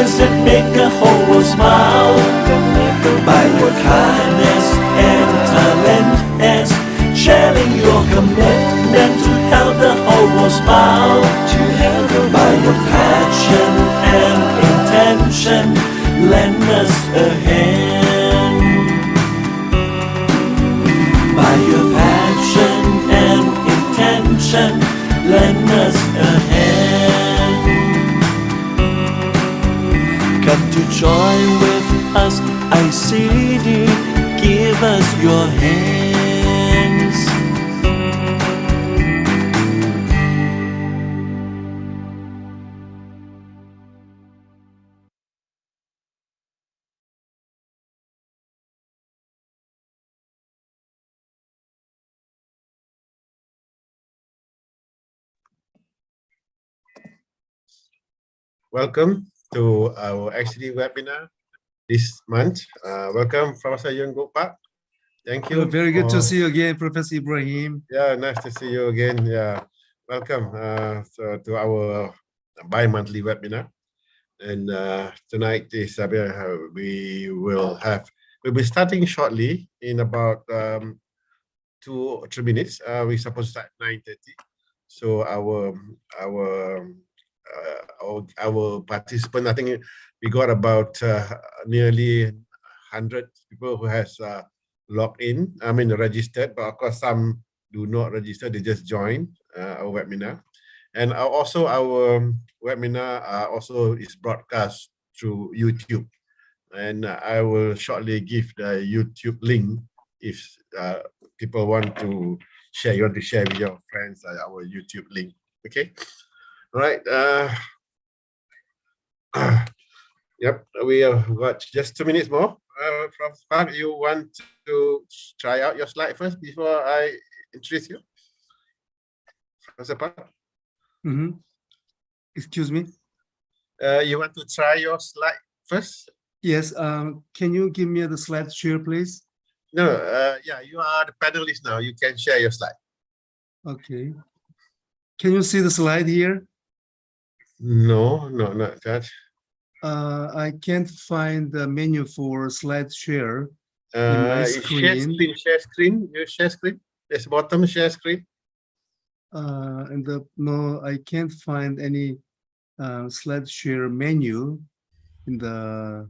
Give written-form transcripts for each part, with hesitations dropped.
visit, make a whole world smile by your kindness and talent, and sharing your commitment to help the whole world smile. By your passion and intention, lend us a hand. By your passion and intention, lend us a hand. Come to join with us, ICD, give us your hands. Welcome to our XD webinar this month. Welcome, Professor Yun Gopak. Thank you. Very good to see you again, Professor Ibrahim. Yeah, nice to see you again. Yeah, welcome to our bi-monthly webinar. And tonight is we'll be starting shortly in about 2 or 3 minutes. We're supposed to start at 9:30. So our participant, I think we got about nearly 100 people who has logged in. I mean registered, but of course some do not register. They just join our webinar. And also our webinar also is broadcast through YouTube. And I will shortly give the YouTube link if people want to share. You want to share with your friends our YouTube link. Okay. All right. Yep. We have got just 2 minutes more. Prof. Park, you want to try out your slide first before I introduce you? Professor Park? Excuse me? You want to try your slide first? Yes. Can you give me the slide share, please? No. Yeah, you are the panelist now. You can share your slide. Okay. Can you see the slide here? No, not that. I can't find the menu for slide share in my screen. Share screen. You share screen. There's bottom share screen. No, I can't find any slide share menu in the.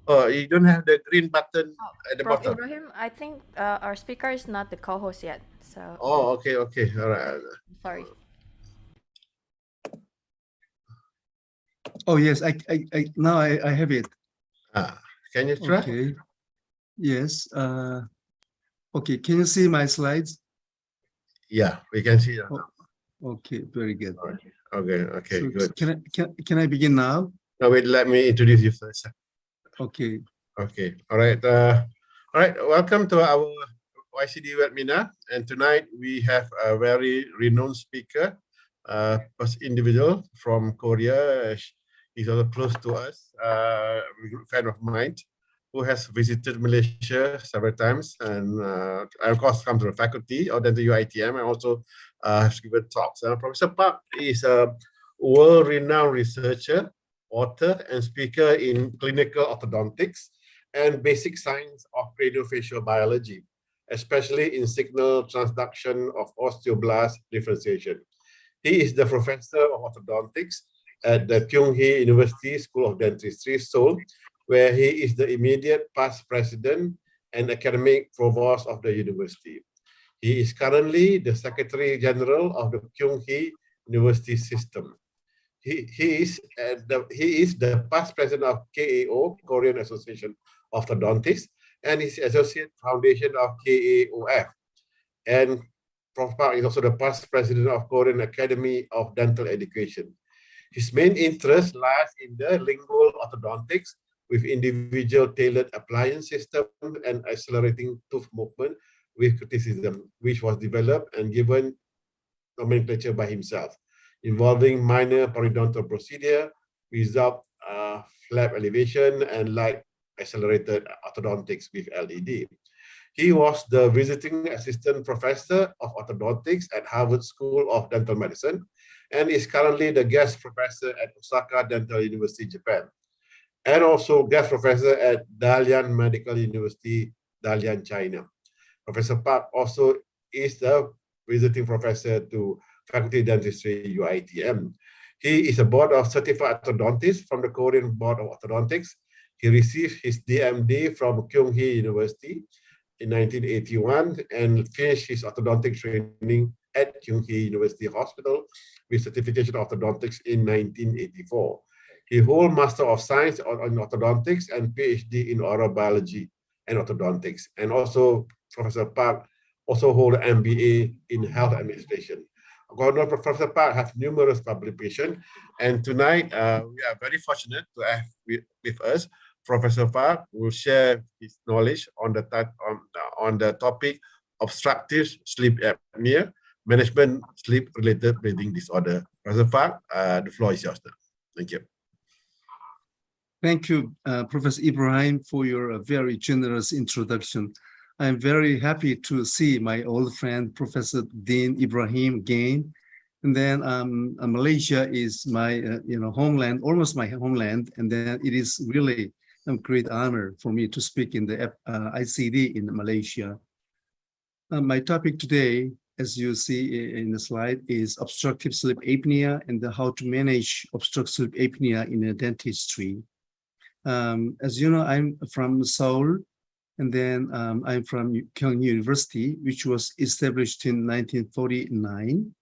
Oh, you don't have the green button at the Prof. bottom. Ibrahim, I think our speaker is not the co-host yet. So. Oh, okay, all right. Sorry. Oh yes, I now I have it. Can you try? Okay. Yes. Okay. Can you see my slides? Yeah, we can see that. Okay. Very good. Okay, So good. Can I begin now? No, wait. Let me introduce you first. Okay. Okay. All right. Welcome to our YCD webinar. And tonight we have a very renowned speaker, individual from Korea. He's also close to us, a good friend of mine who has visited Malaysia several times, and of course come to the faculty or then to UITM, and also has given talks. Professor Park is a world-renowned researcher, author, and speaker in clinical orthodontics and basic science of craniofacial biology, especially in signal transduction of osteoblast differentiation. He is the professor of orthodontics at the Kyung-hee University School of Dentistry, Seoul, where he is the immediate past president and academic provost of the university. He is currently the Secretary General of the Kyung-hee University System. He is the past president of KAO, Korean Association of Orthodontists, and is associate foundation of KAOF. And Prof. Park is also the past president of Korean Academy of Dental Education. His main interest lies in the lingual orthodontics with individual tailored appliance system and accelerating tooth movement with criticism, which was developed and given nomenclature by himself, involving minor periodontal procedure, without flap elevation, and light accelerated orthodontics with LED. He was the visiting assistant professor of orthodontics at Harvard School of Dental Medicine and is currently the guest professor at Osaka Dental University, Japan, and also guest professor at Dalian Medical University, Dalian, China. Professor Park also is the visiting professor to Faculty of Dentistry, UITM. He is a board of certified orthodontist from the Korean Board of Orthodontics. He received his DMD from Kyunghee University in 1981 and finished his orthodontic training at Kyunghee University Hospital with certification of orthodontics in 1984. He holds Master of Science in Orthodontics and PhD in Oral Biology and Orthodontics. And also, Professor Park also holds an MBA in Health Administration. Professor Park has numerous publications, and tonight we are very fortunate to have with us Professor Park, who will share his knowledge on the topic obstructive sleep apnea, management sleep-related breathing disorder. Professor Park, the floor is yours now. Thank you. Thank you, Professor Ibrahim, for your very generous introduction. I'm very happy to see my old friend, Professor Dean Ibrahim again. And then Malaysia is my homeland, almost my homeland. And then it is really a great honor for me to speak in the ICD in Malaysia. My topic today, as you see in the slide, is obstructive sleep apnea and how to manage obstructive sleep apnea in a dentistry. As you know, I'm from Seoul. And then I'm from Kyunghee University, which was established in 1949.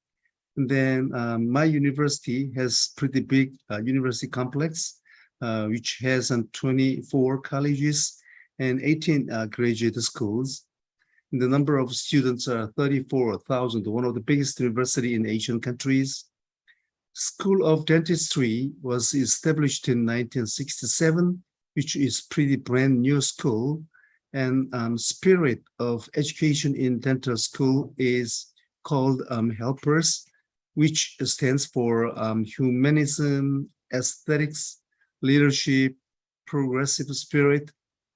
And then my university has pretty big university complex, which has 24 colleges and 18 graduate schools. And the number of students are 34,000, one of the biggest university in Asian countries. School of Dentistry was established in 1967, which is pretty brand new school. And spirit of education in dental school is called HELPERS, which stands for humanism, aesthetics, leadership, progressive spirit,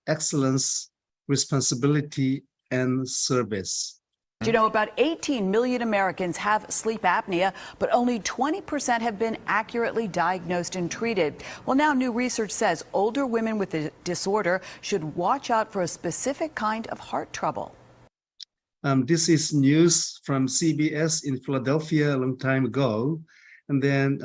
excellence, responsibility, and service. You know, about 18 million Americans have sleep apnea, but only 20% have been accurately diagnosed and treated. Well, now new research says older women with the disorder should watch out for a specific kind of heart trouble. This is news from CBS in Philadelphia a long time ago. And then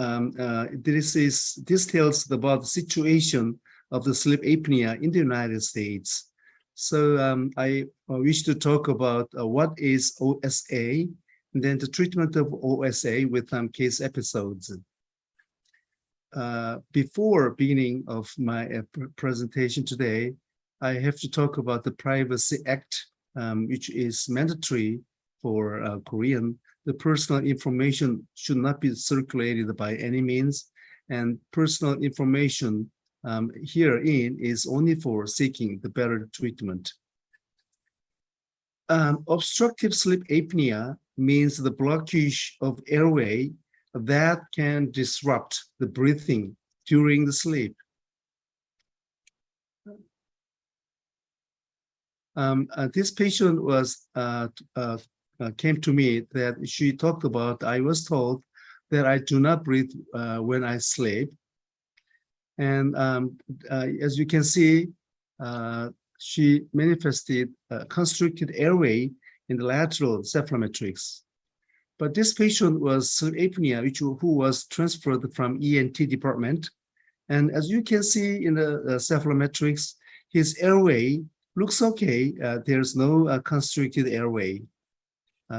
this tells about the situation of the sleep apnea in the United States. So I wish to talk about what is OSA, and then the treatment of OSA with case episodes. Before beginning of my presentation today, I have to talk about the Privacy Act, which is mandatory for Korean. The personal information should not be circulated by any means, and personal information herein is only for seeking the better treatment. Obstructive sleep apnea means the blockage of airway that can disrupt the breathing during the sleep. This patient was came to me that she talked about, I was told that I do not breathe when I sleep. And as you can see, she manifested constricted airway in the lateral cephalometrics. But this patient was sleep apnea, who was transferred from ENT department. And as you can see in the cephalometrics, his airway looks okay. There's no constricted airway.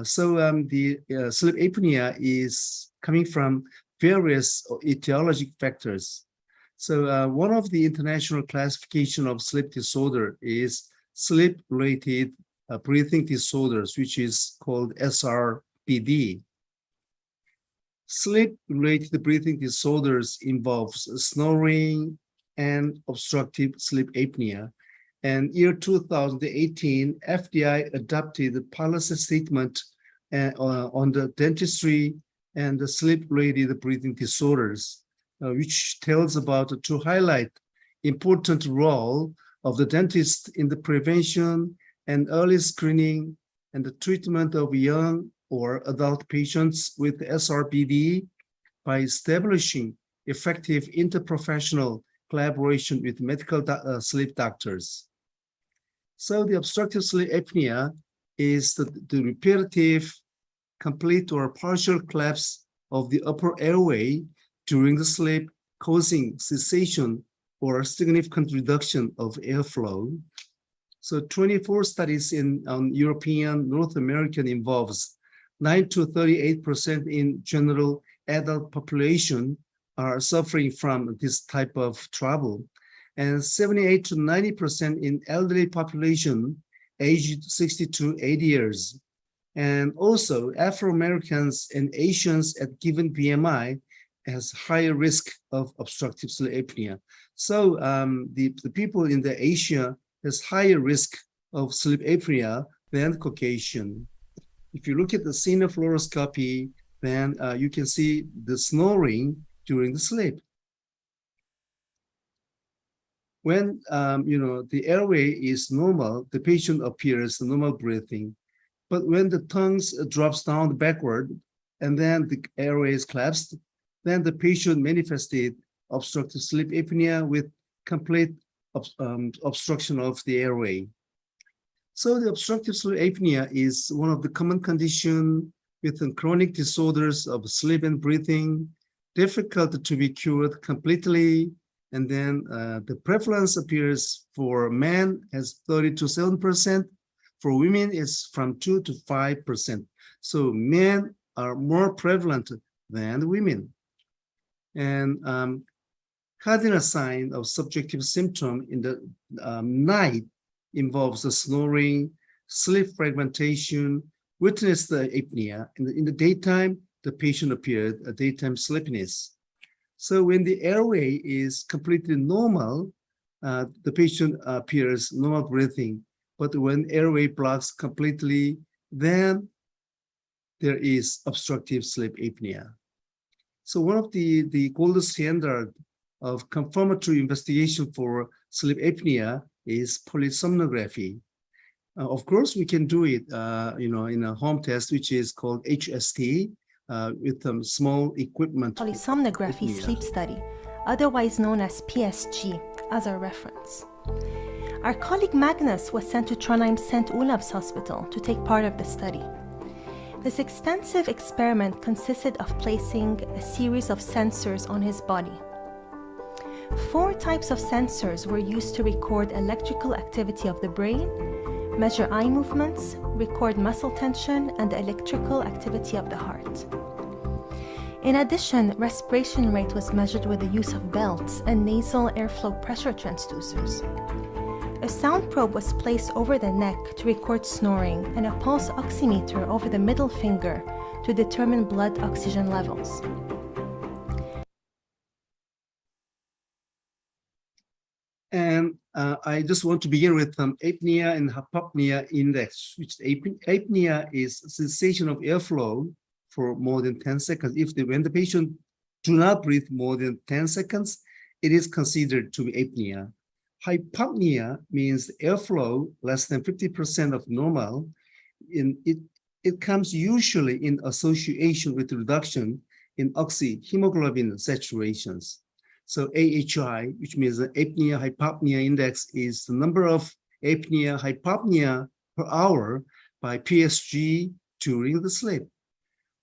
So the sleep apnea is coming from various etiologic factors. So one of the international classification of sleep disorder is sleep-related breathing disorders, which is called SRBD. Sleep-related breathing disorders involves snoring and obstructive sleep apnea. And year 2018, FDA adopted the policy statement on the dentistry and the sleep-related breathing disorders, which tells about to highlight important role of the dentist in the prevention and early screening and the treatment of young or adult patients with SRBD by establishing effective interprofessional collaboration with medical sleep doctors. So the obstructive sleep apnea is the repetitive, complete or partial collapse of the upper airway during the sleep, causing cessation or significant reduction of airflow. So 24 studies on European, North American involves 9 to 38% in general adult population are suffering from this type of trouble, and 78 to 90% in elderly population aged 60 to 80 years. And also Afro-Americans and Asians at given BMI has higher risk of obstructive sleep apnea. So the people in the Asia has higher risk of sleep apnea than Caucasian. If you look at the CNA fluoroscopy, then you can see the snoring during the sleep. When the airway is normal, the patient appears normal breathing. But when the tongue drops down backward and then the airway is collapsed, then the patient manifested obstructive sleep apnea with complete obstruction of the airway. So the obstructive sleep apnea is one of the common conditions with chronic disorders of sleep and breathing, difficult to be cured completely. And then the prevalence appears for men as 30 to 7%. For women, it's from 2 to 5%. So men are more prevalent than women. And cardinal sign of subjective symptom in the night involves the snoring, sleep fragmentation, witness the apnea. In the daytime, the patient appeared a daytime sleepiness. So when the airway is completely normal, the patient appears normal breathing. But when airway blocks completely, then there is obstructive sleep apnea. So one of the gold standard of confirmatory investigation for sleep apnea is polysomnography. Of course, we can do it, in a home test, which is called HST, with some small equipment. Polysomnography sleep study, otherwise known as PSG, as our reference. Our colleague Magnus was sent to Trondheim St. Olav's Hospital to take part of the study. This extensive experiment consisted of placing a series of sensors on his body. 4 types of sensors were used to record electrical activity of the brain, measure eye movements, record muscle tension, and the electrical activity of the heart. In addition, respiration rate was measured with the use of belts and nasal airflow pressure transducers. A sound probe was placed over the neck to record snoring and a pulse oximeter over the middle finger to determine blood oxygen levels. And I just want to begin with apnea and hypopnea index, which apnea is cessation of airflow for more than 10 seconds. When the patient do not breathe more than 10 seconds, it is considered to be apnea. Hypopnea means airflow less than 50% of normal. It comes usually in association with reduction in oxyhemoglobin saturations. So AHI, which means the apnea hypopnea index, is the number of apnea hypopnea per hour by PSG during the sleep.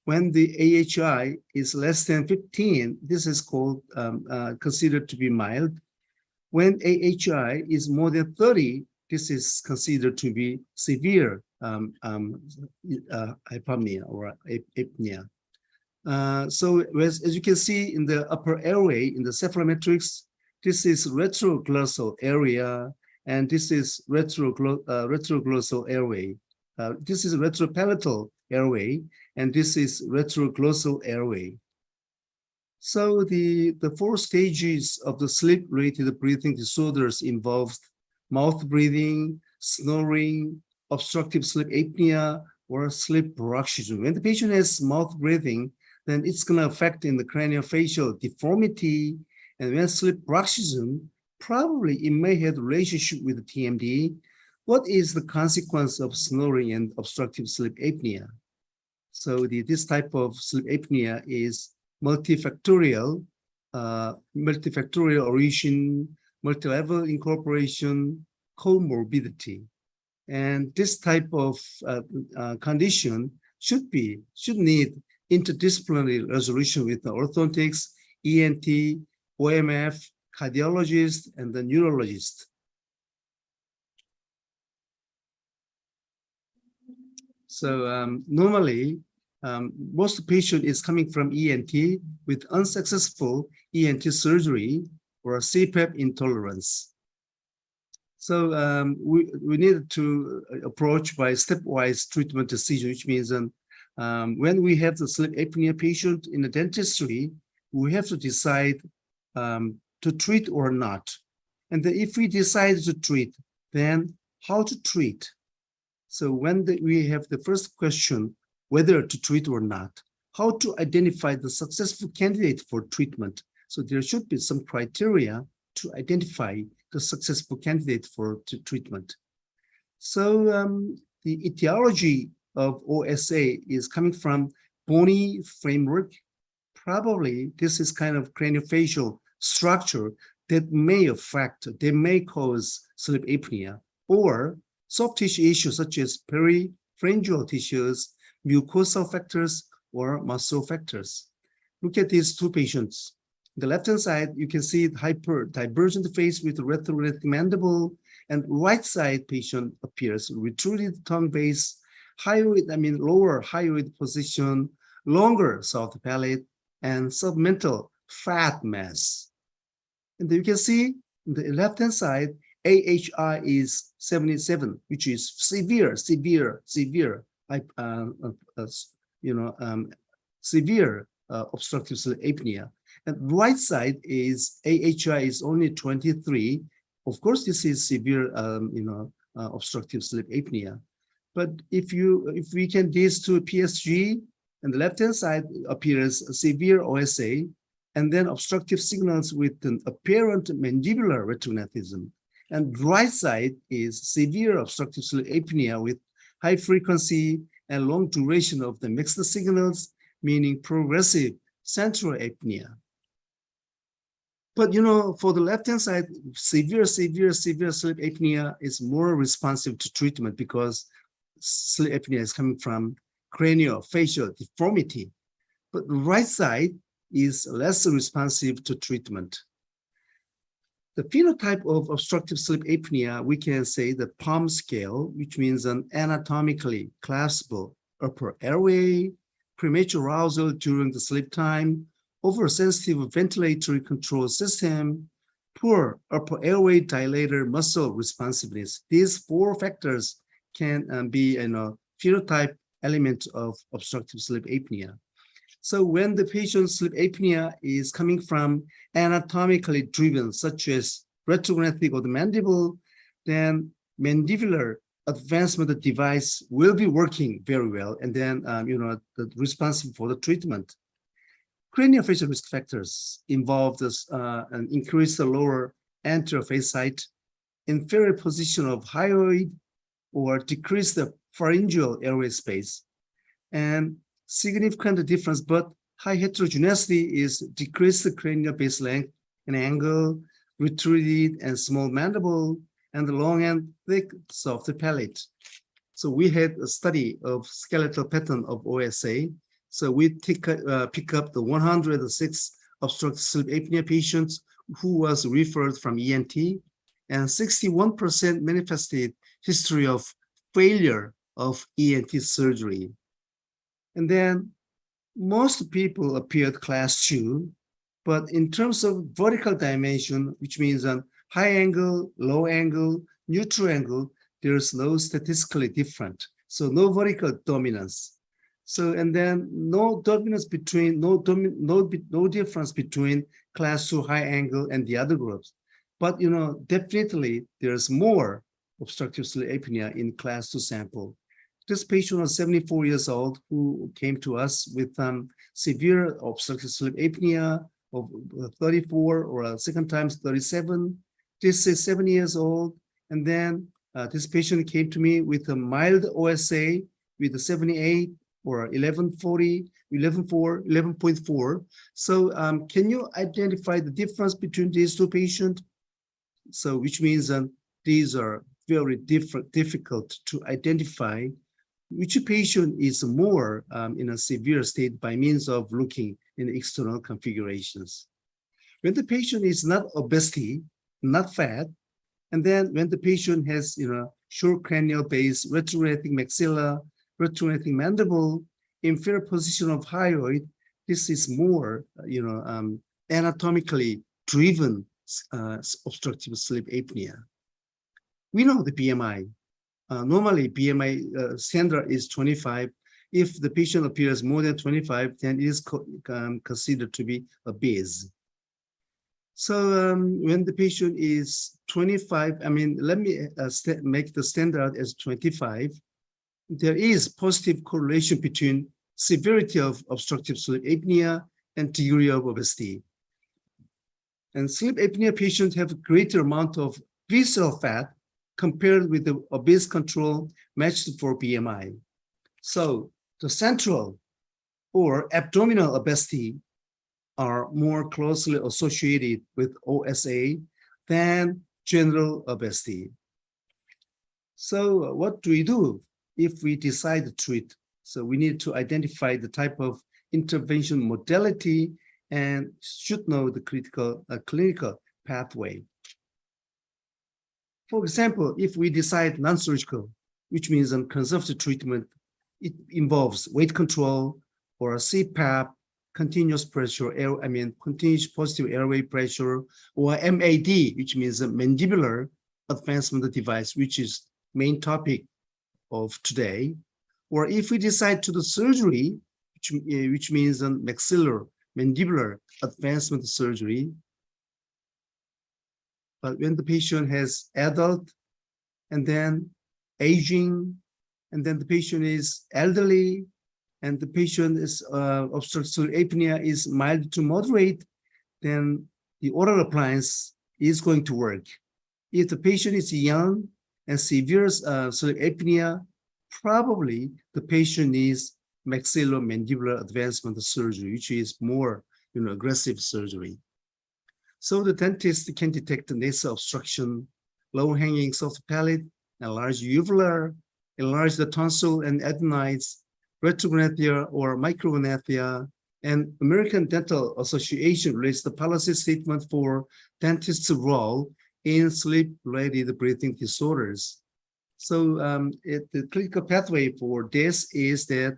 When the AHI is less than 15, this is called considered to be mild. When AHI is more than 30, this is considered to be severe hypopnea or apnea. So as you can see in the upper airway, in the cephalometrics, this is retroglossal area, and this is retroglossal airway. This is retropalatal airway, and this is retroglossal airway. So the 4 stages of the sleep-related breathing disorders involved mouth breathing, snoring, obstructive sleep apnea, or sleep paroxysm. When the patient has mouth breathing, then it's going to affect in the craniofacial deformity. And when sleep paroxysm, probably it may have a relationship with the TMD. What is the consequence of snoring and obstructive sleep apnea? So this type of sleep apnea is multifactorial origin, multi-level incorporation, comorbidity. And this type of condition should need interdisciplinary resolution with the orthodontics, ENT, OMF, cardiologist, and the neurologist. So normally, most patient is coming from ENT with unsuccessful ENT surgery or Cpap intolerance. So we need to approach by stepwise treatment decision, which means when we have the sleep apnea patient in the dentistry, we have to decide to treat or not. And then if we decide to treat, then how to treat? So when we have the first question, whether to treat or not, how to identify the successful candidate for treatment. So there should be some criteria to identify the successful candidate for treatment. So the etiology of OSA is coming from bony framework. Probably this is kind of craniofacial structure that may cause sleep apnea, or soft tissue issues such as peripharyngeal tissues, mucosal factors, or muscle factors. Look at these two patients. The left-hand side, you can see hyperdivergent face with retrograde mandible, and right side patient appears retruded tongue base, lower hyoid position, longer soft palate, and submental fat mass. And you can see on the left-hand side, AHI is 77, which is severe obstructive sleep apnea. And right side is AHI is only 23. Of course, this is severe, obstructive sleep apnea. But if we can these two PSG, and the left-hand side appears severe OSA, and then obstructive signals with an apparent mandibular retrognatism. And right side is severe obstructive sleep apnea with high frequency and long duration of the mixed signals, meaning progressive central apnea. But for the left-hand side, severe sleep apnea is more responsive to treatment because sleep apnea is coming from craniofacial deformity. But the right side is less responsive to treatment. The phenotype of obstructive sleep apnea, we can say the PALM scale, which means an anatomically collapsible upper airway, premature arousal during the sleep time, oversensitive ventilatory control system, poor upper airway dilator muscle responsiveness. These four factors can be phenotype element of obstructive sleep apnea. So when the patient's sleep apnea is coming from anatomically driven, such as retrographic of the mandible, then mandibular advancement device will be working very well, and then responsive for the treatment. Craniofacial risk factors involve this increase the lower anterior face height, inferior position of hyoid, or decrease the pharyngeal airway space. And significant difference, but high heterogeneity is decreased cranial base length and angle, retruded and small mandible, and the long and thick soft palate. So we had a study of skeletal pattern of OSA. So we pick up the 106 obstructive sleep apnea patients who was referred from ENT, and 61% manifested history of failure of ENT surgery. And then most people appeared class 2, but in terms of vertical dimension, which means on high angle, low angle, neutral angle, there's no statistically different. So no vertical dominance. So, and then no dominance between, no difference between class 2 high angle and the other groups. But, definitely there's more obstructive sleep apnea in class 2 sample. This patient was 74 years old who came to us with severe obstructive sleep apnea of 34 or second times 37. This is 7 years old. And then this patient came to me with a mild OSA with a 78 or 1140, 11.4, 11.4. So can you identify the difference between these two patients? So which means these are very difficult to identify which patient is more in a severe state by means of looking in external configurations. When the patient is not obesity, not fat, and then when the patient has short cranial base, retrograde maxilla, retrograde mandible, inferior position of hyoid, this is more anatomically driven obstructive sleep apnea. We know the BMI. Normally, BMI standard is 25. If the patient appears more than 25, then it is considered to be obese. So when the patient is 25, let me make the standard as 25. There is positive correlation between severity of obstructive sleep apnea and degree of obesity. And sleep apnea patients have a greater amount of visceral fat compared with the obese control matched for BMI. So the central or abdominal obesity are more closely associated with OSA than general obesity. So what do we do if we decide to treat? So we need to identify the type of intervention modality and should know the clinical pathway. For example, if we decide non-surgical, which means conservative treatment, it involves weight control or a Cpap, continuous pressure, continuous positive airway pressure, or MAD, which means a mandibular advancement device, which is main topic of today. Or if we decide to do surgery, which means maxillar mandibular advancement surgery. But when the patient has adult and then aging, and then the patient is elderly, and the patient is obstructive apnea is mild to moderate, then the oral appliance is going to work. If the patient is young and severe sleep apnea, probably the patient needs maxillomandibular advancement surgery, which is more aggressive surgery. So the dentist can detect the nasal obstruction, low-hanging soft palate, enlarge uvula, enlarge the tonsil and adenoids, retrognathia or micrognathia, and American Dental Association released the policy statement for dentist's role in sleep-related breathing disorders. So the clinical pathway for this is that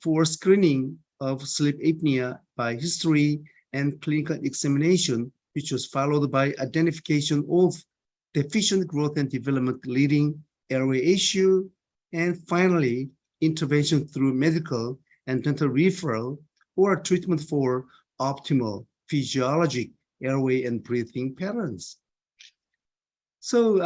for screening of sleep apnea by history and clinical examination, which was followed by identification of deficient growth and development leading airway issue, and finally, intervention through medical and dental referral or treatment for optimal physiologic airway and breathing patterns. So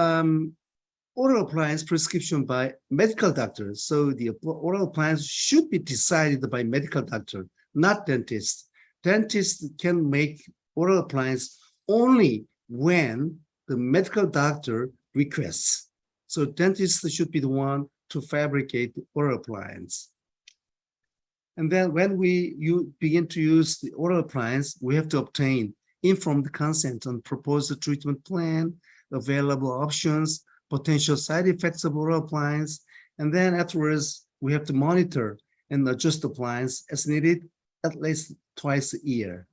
oral appliance prescription by medical doctors. So the oral appliance should be decided by medical doctor, not dentist. Dentists can make oral appliance only when the medical doctor requests. So dentists should be the one to fabricate the oral appliance. And then when you begin to use the oral appliance, we have to obtain informed consent on proposed treatment plan, available options, potential side effects of oral appliance, and then afterwards, we have to monitor and adjust the appliance as needed at least twice a year.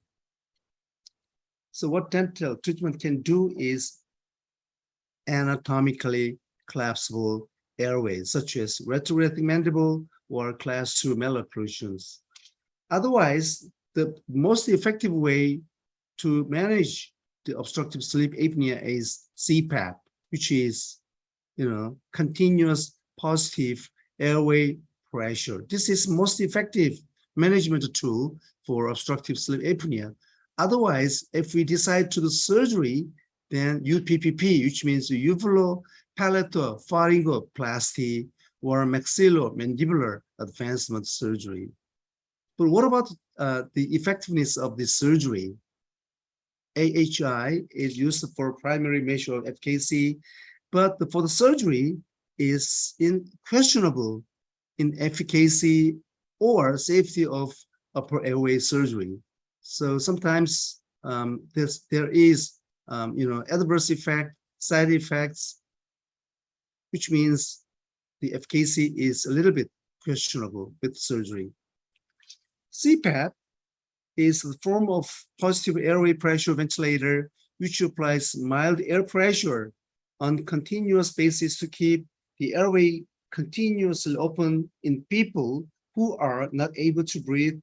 So what dental treatment can do is anatomically collapsible airways, such as retrograde mandible or class 2 malocclusions. Otherwise, the most effective way to manage the obstructive sleep apnea is Cpap, which is continuous positive airway pressure. This is most effective management tool for obstructive sleep apnea. Otherwise, if we decide to do surgery, then UPPP, which means uvulo-palato-pharyngoplasty or maxillomandibular advancement surgery. But what about the effectiveness of this surgery? AHI is used for primary measure of efficacy, but for the surgery is questionable in efficacy or safety of upper airway surgery. So sometimes there is adverse effect, side effects, which means the efficacy is a little bit questionable with surgery. Cpap is a form of positive airway pressure ventilator which applies mild air pressure on continuous basis to keep the airway continuously open in people who are not able to breathe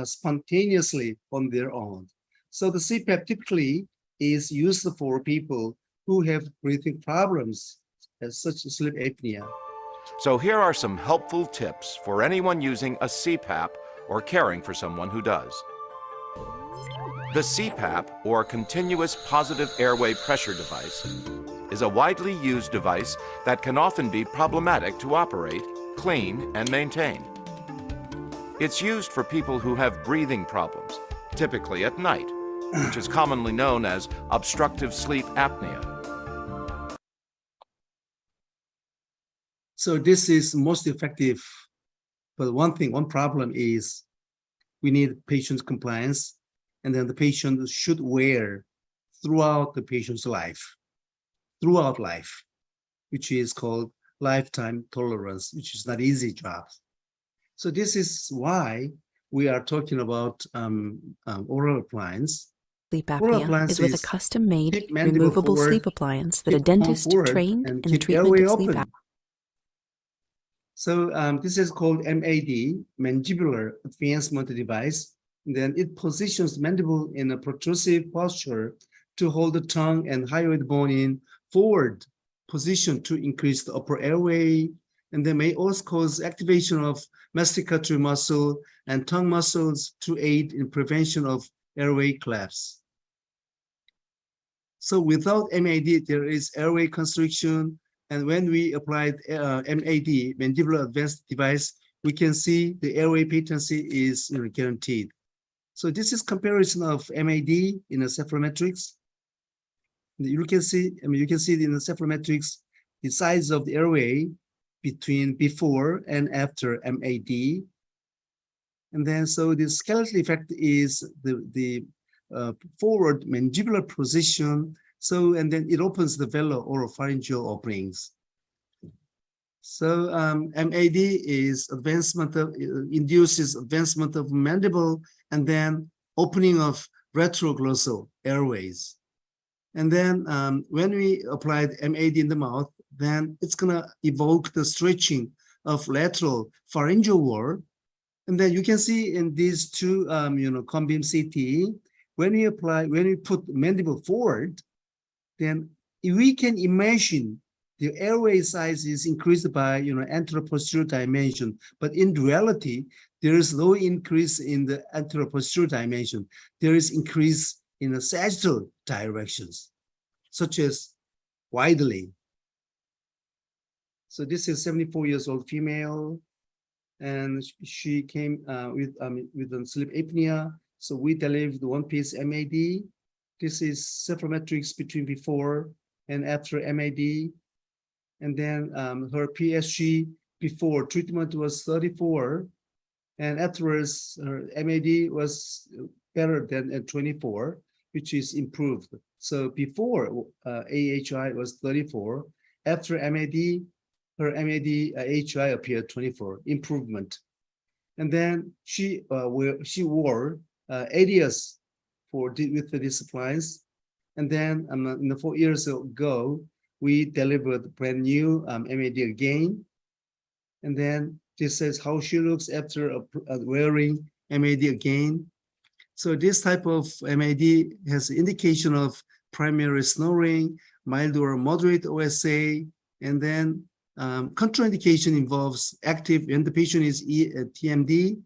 spontaneously on their own. So the Cpap typically is used for people who have breathing problems, such as sleep apnea. So here are some helpful tips for anyone using a Cpap or caring for someone who does. The Cpap, or Continuous Positive Airway Pressure Device, is a widely used device that can often be problematic to operate, clean, and maintain. It's used for people who have breathing problems, typically at night, which is commonly known as obstructive sleep apnea. So this is most effective, but one problem is we need patient compliance, and then the patient should wear throughout the patient's life, which is called lifetime tolerance, which is not easy job. So this is why we are talking about oral appliance. Sleep apnea is with a custom-made, removable sleep appliance that a dentist trained in the treatment of sleep apnea. So this is called MAD, Mandibular Advancement Device. And then it positions mandible in a protrusive posture to hold the tongue and hyoid bone in forward position to increase the upper airway, and they may also cause activation of masticatory muscle and tongue muscles to aid in prevention of airway collapse. So without MAD, there is airway constriction, and when we applied MAD, Mandibular Advanced Device, we can see the airway patency is guaranteed. So this is comparison of MAD in a cephalometrics. You can see it in the cephalometrics, the size of the airway between before and after MAD. And then so the skeletal effect is the forward mandibular position. So, and then it opens the velar-oropharyngeal openings. So MAD is induces advancement of mandible and then opening of retroglossal airways. And then when we applied MAD in the mouth, then it's gonna evoke the stretching of lateral pharyngeal wall. And then you can see in these two, cone beam CT, when we put mandible forward, then we can imagine the airway size is increased by anteroposterior dimension, but in reality, there is no increase in the anteroposterior dimension. There is increase in the sagittal directions, such as widely. So this is 74 years old female, and she came with sleep apnea. So we delivered one-piece MAD. This is cephalometrics between before and after MAD. And then her PSG before treatment was 34, and afterwards her MAD was better than at 24, which is improved. So before AHI was 34, after MAD, her MAD AHI appeared 24, improvement. And then she wore ADS with this appliance. And then 4 years ago, we delivered brand new MAD again. And then this says how she looks after wearing MAD again. So this type of MAD has indication of primary snoring, mild or moderate OSA, and then contraindication involves active when the patient is TMD,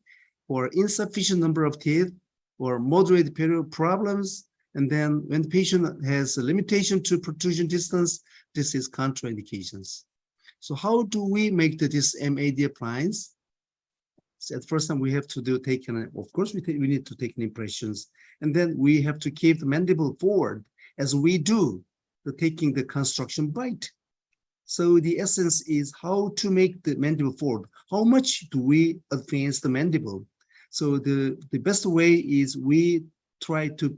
or insufficient number of teeth, or moderate period problems. And then when the patient has a limitation to protrusion distance, this is contraindications. So how do we make this MAD appliance? So at first time we have to of course we need to take impressions, and then we have to keep the mandible forward as we do taking the construction bite. So the essence is how to make the mandible forward. How much do we advance the mandible? So the best way is we try to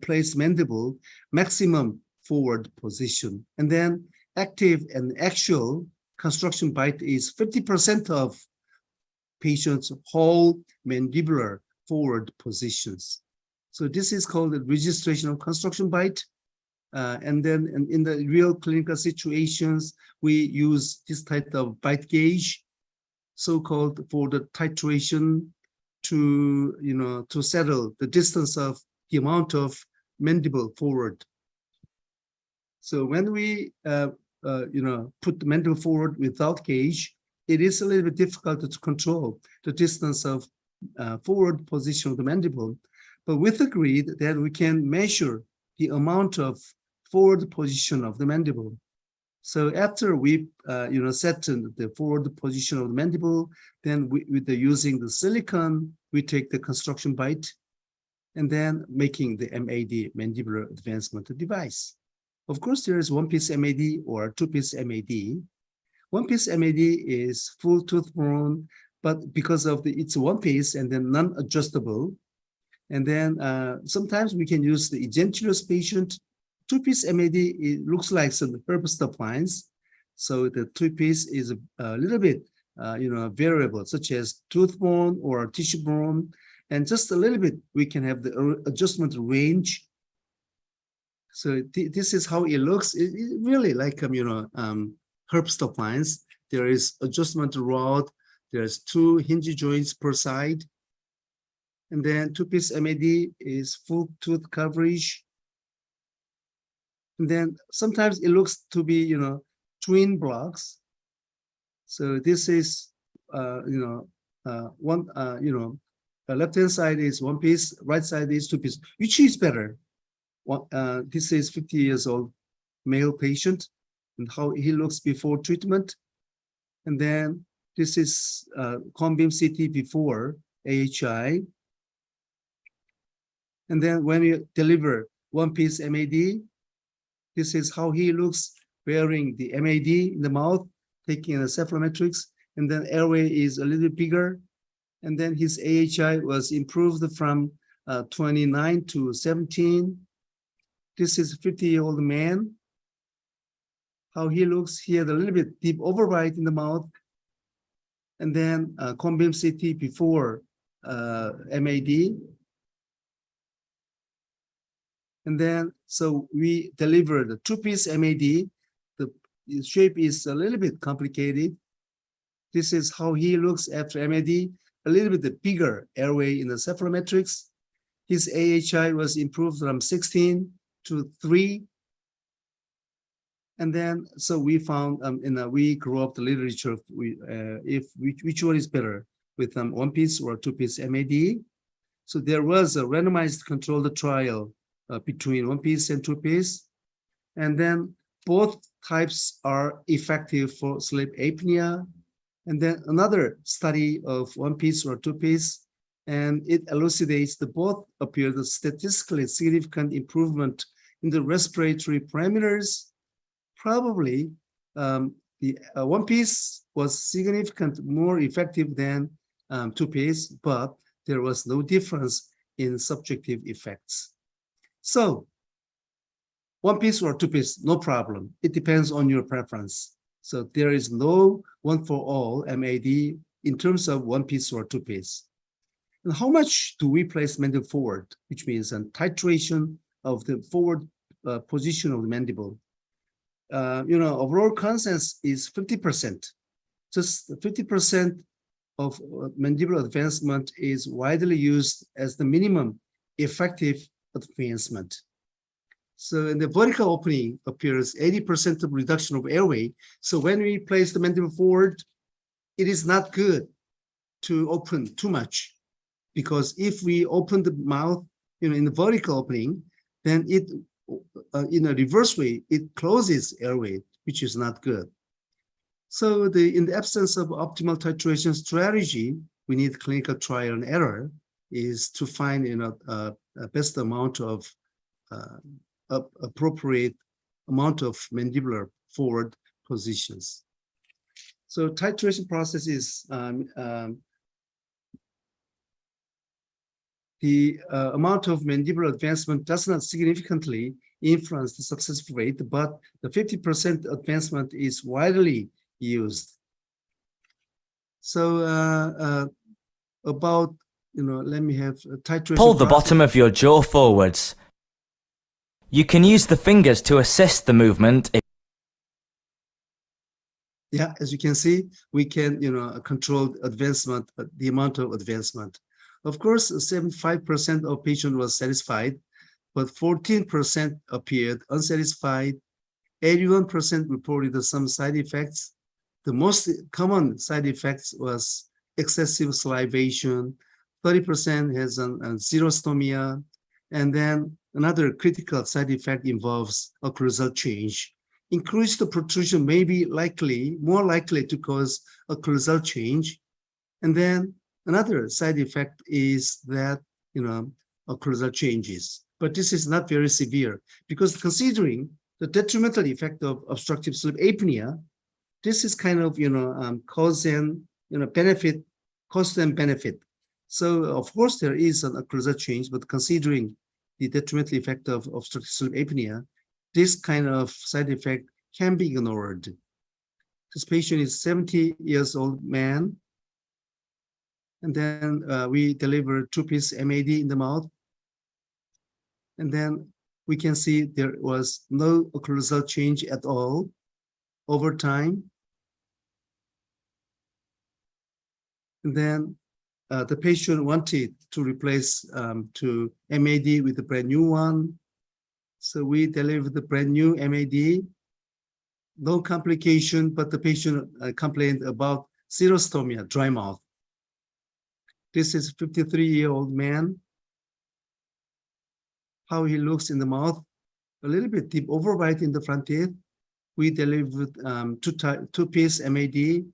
place mandible maximum forward position. And then active and actual construction bite is 50% of patients' whole mandibular forward positions. So this is called the registration of construction bite. And then in the real clinical situations, we use this type of bite gauge, so-called for the titration to, to settle the distance of the amount of mandible forward. So when we, put the mandible forward without gauge, it is a little bit difficult to control the distance of forward position of the mandible. But with agreed that we can measure the amount of forward position of the mandible. So after we, set the forward position of the mandible, then using the silicone, we take the construction bite, and then making the MAD, mandibular advancement device. Of course, there is one-piece MAD or two-piece MAD. One-piece MAD is full tooth bone, but because of it's one piece and then non-adjustable. And then sometimes we can use the edentulous patient. Two-piece MAD, it looks like some herpes appliance. So the two-piece is a little bit, variable, such as tooth bone or tissue bone. And just a little bit, we can have the adjustment range. So this is how it looks. It really like, herpes appliance. There is adjustment rod. There's 2 hinge joints per side. And then two-piece MAD is full tooth coverage. And then sometimes it looks to be, twin blocks. So this is, one, the left-hand side is one piece, right side is two piece. Which is better? This is 50 years old male patient and how he looks before treatment. And then this is cone beam CT before AHI. And then when you deliver one-piece MAD, this is how he looks wearing the MAD in the mouth, taking a cephalometrics, and then airway is a little bigger. And then his AHI was improved from 29 to 17. This is a 50-year-old man. How he looks, he had a little bit deep overbite in the mouth. And then cone beam CT before MAD. And then, so we delivered the two-piece MAD. The shape is a little bit complicated. This is how he looks after MAD, a little bit bigger airway in the cephalometrics. His AHI was improved from 16 to 3. And then, so we found, we grew up the literature, which one is better with one-piece or two-piece MAD. So there was a randomized controlled trial between one-piece and two-piece. And then both types are effective for sleep apnea. And then another study of one-piece or two-piece, and it elucidates that both appear the statistically significant improvement in the respiratory parameters. Probably the one-piece was significant, more effective than two-piece, but there was no difference in subjective effects. So one-piece or two-piece, no problem. It depends on your preference. So there is no one for all MAD in terms of one-piece or two-piece. And how much do we place mandible forward, which means a titration of the forward position of the mandible? Overall consensus is 50%. Just 50% of mandibular advancement is widely used as the minimum effective advancement. So in the vertical opening appears 80% of reduction of airway. So when we place the mandible forward, it is not good to open too much, because if we open the mouth, in the vertical opening, then it, in a reverse way, it closes airway, which is not good. So in the absence of optimal titration strategy, we need clinical trial and error is to find, a best amount of appropriate amount of mandibular forward positions. So titration process is the amount of mandibular advancement does not significantly influence the success rate, but the 50% advancement is widely used. So about, let me have a titration. Pull the bottom of your jaw forwards. You can use the fingers to assist the movement. Yeah, as you can see, we can, control advancement, the amount of advancement. Of course, 75% of patients was satisfied, but 14% appeared unsatisfied. 81% reported some side effects. The most common side effects was excessive salivation. 30% has xerostomia, and then another critical side effect involves occlusal change. Increased protrusion may be more likely to cause occlusal change. And then another side effect is that, occlusal changes. But this is not very severe because considering the detrimental effect of obstructive sleep apnea, this is kind of, cause and, benefit, cost and benefit. So of course there is an occlusal change, but considering the detrimental effect of obstructive sleep apnea, this kind of side effect can be ignored. This patient is 70 years old man. And then we deliver 2-piece MAD in the mouth. And then we can see there was no occlusal change at all over time. And then the patient wanted to replace to MAD with a brand new one. So we delivered the brand new MAD. No complication, but the patient complained about xerostomia, dry mouth. This is a 53-year-old man. How he looks in the mouth, a little bit deep overbite in the front teeth. We delivered 2-piece MAD.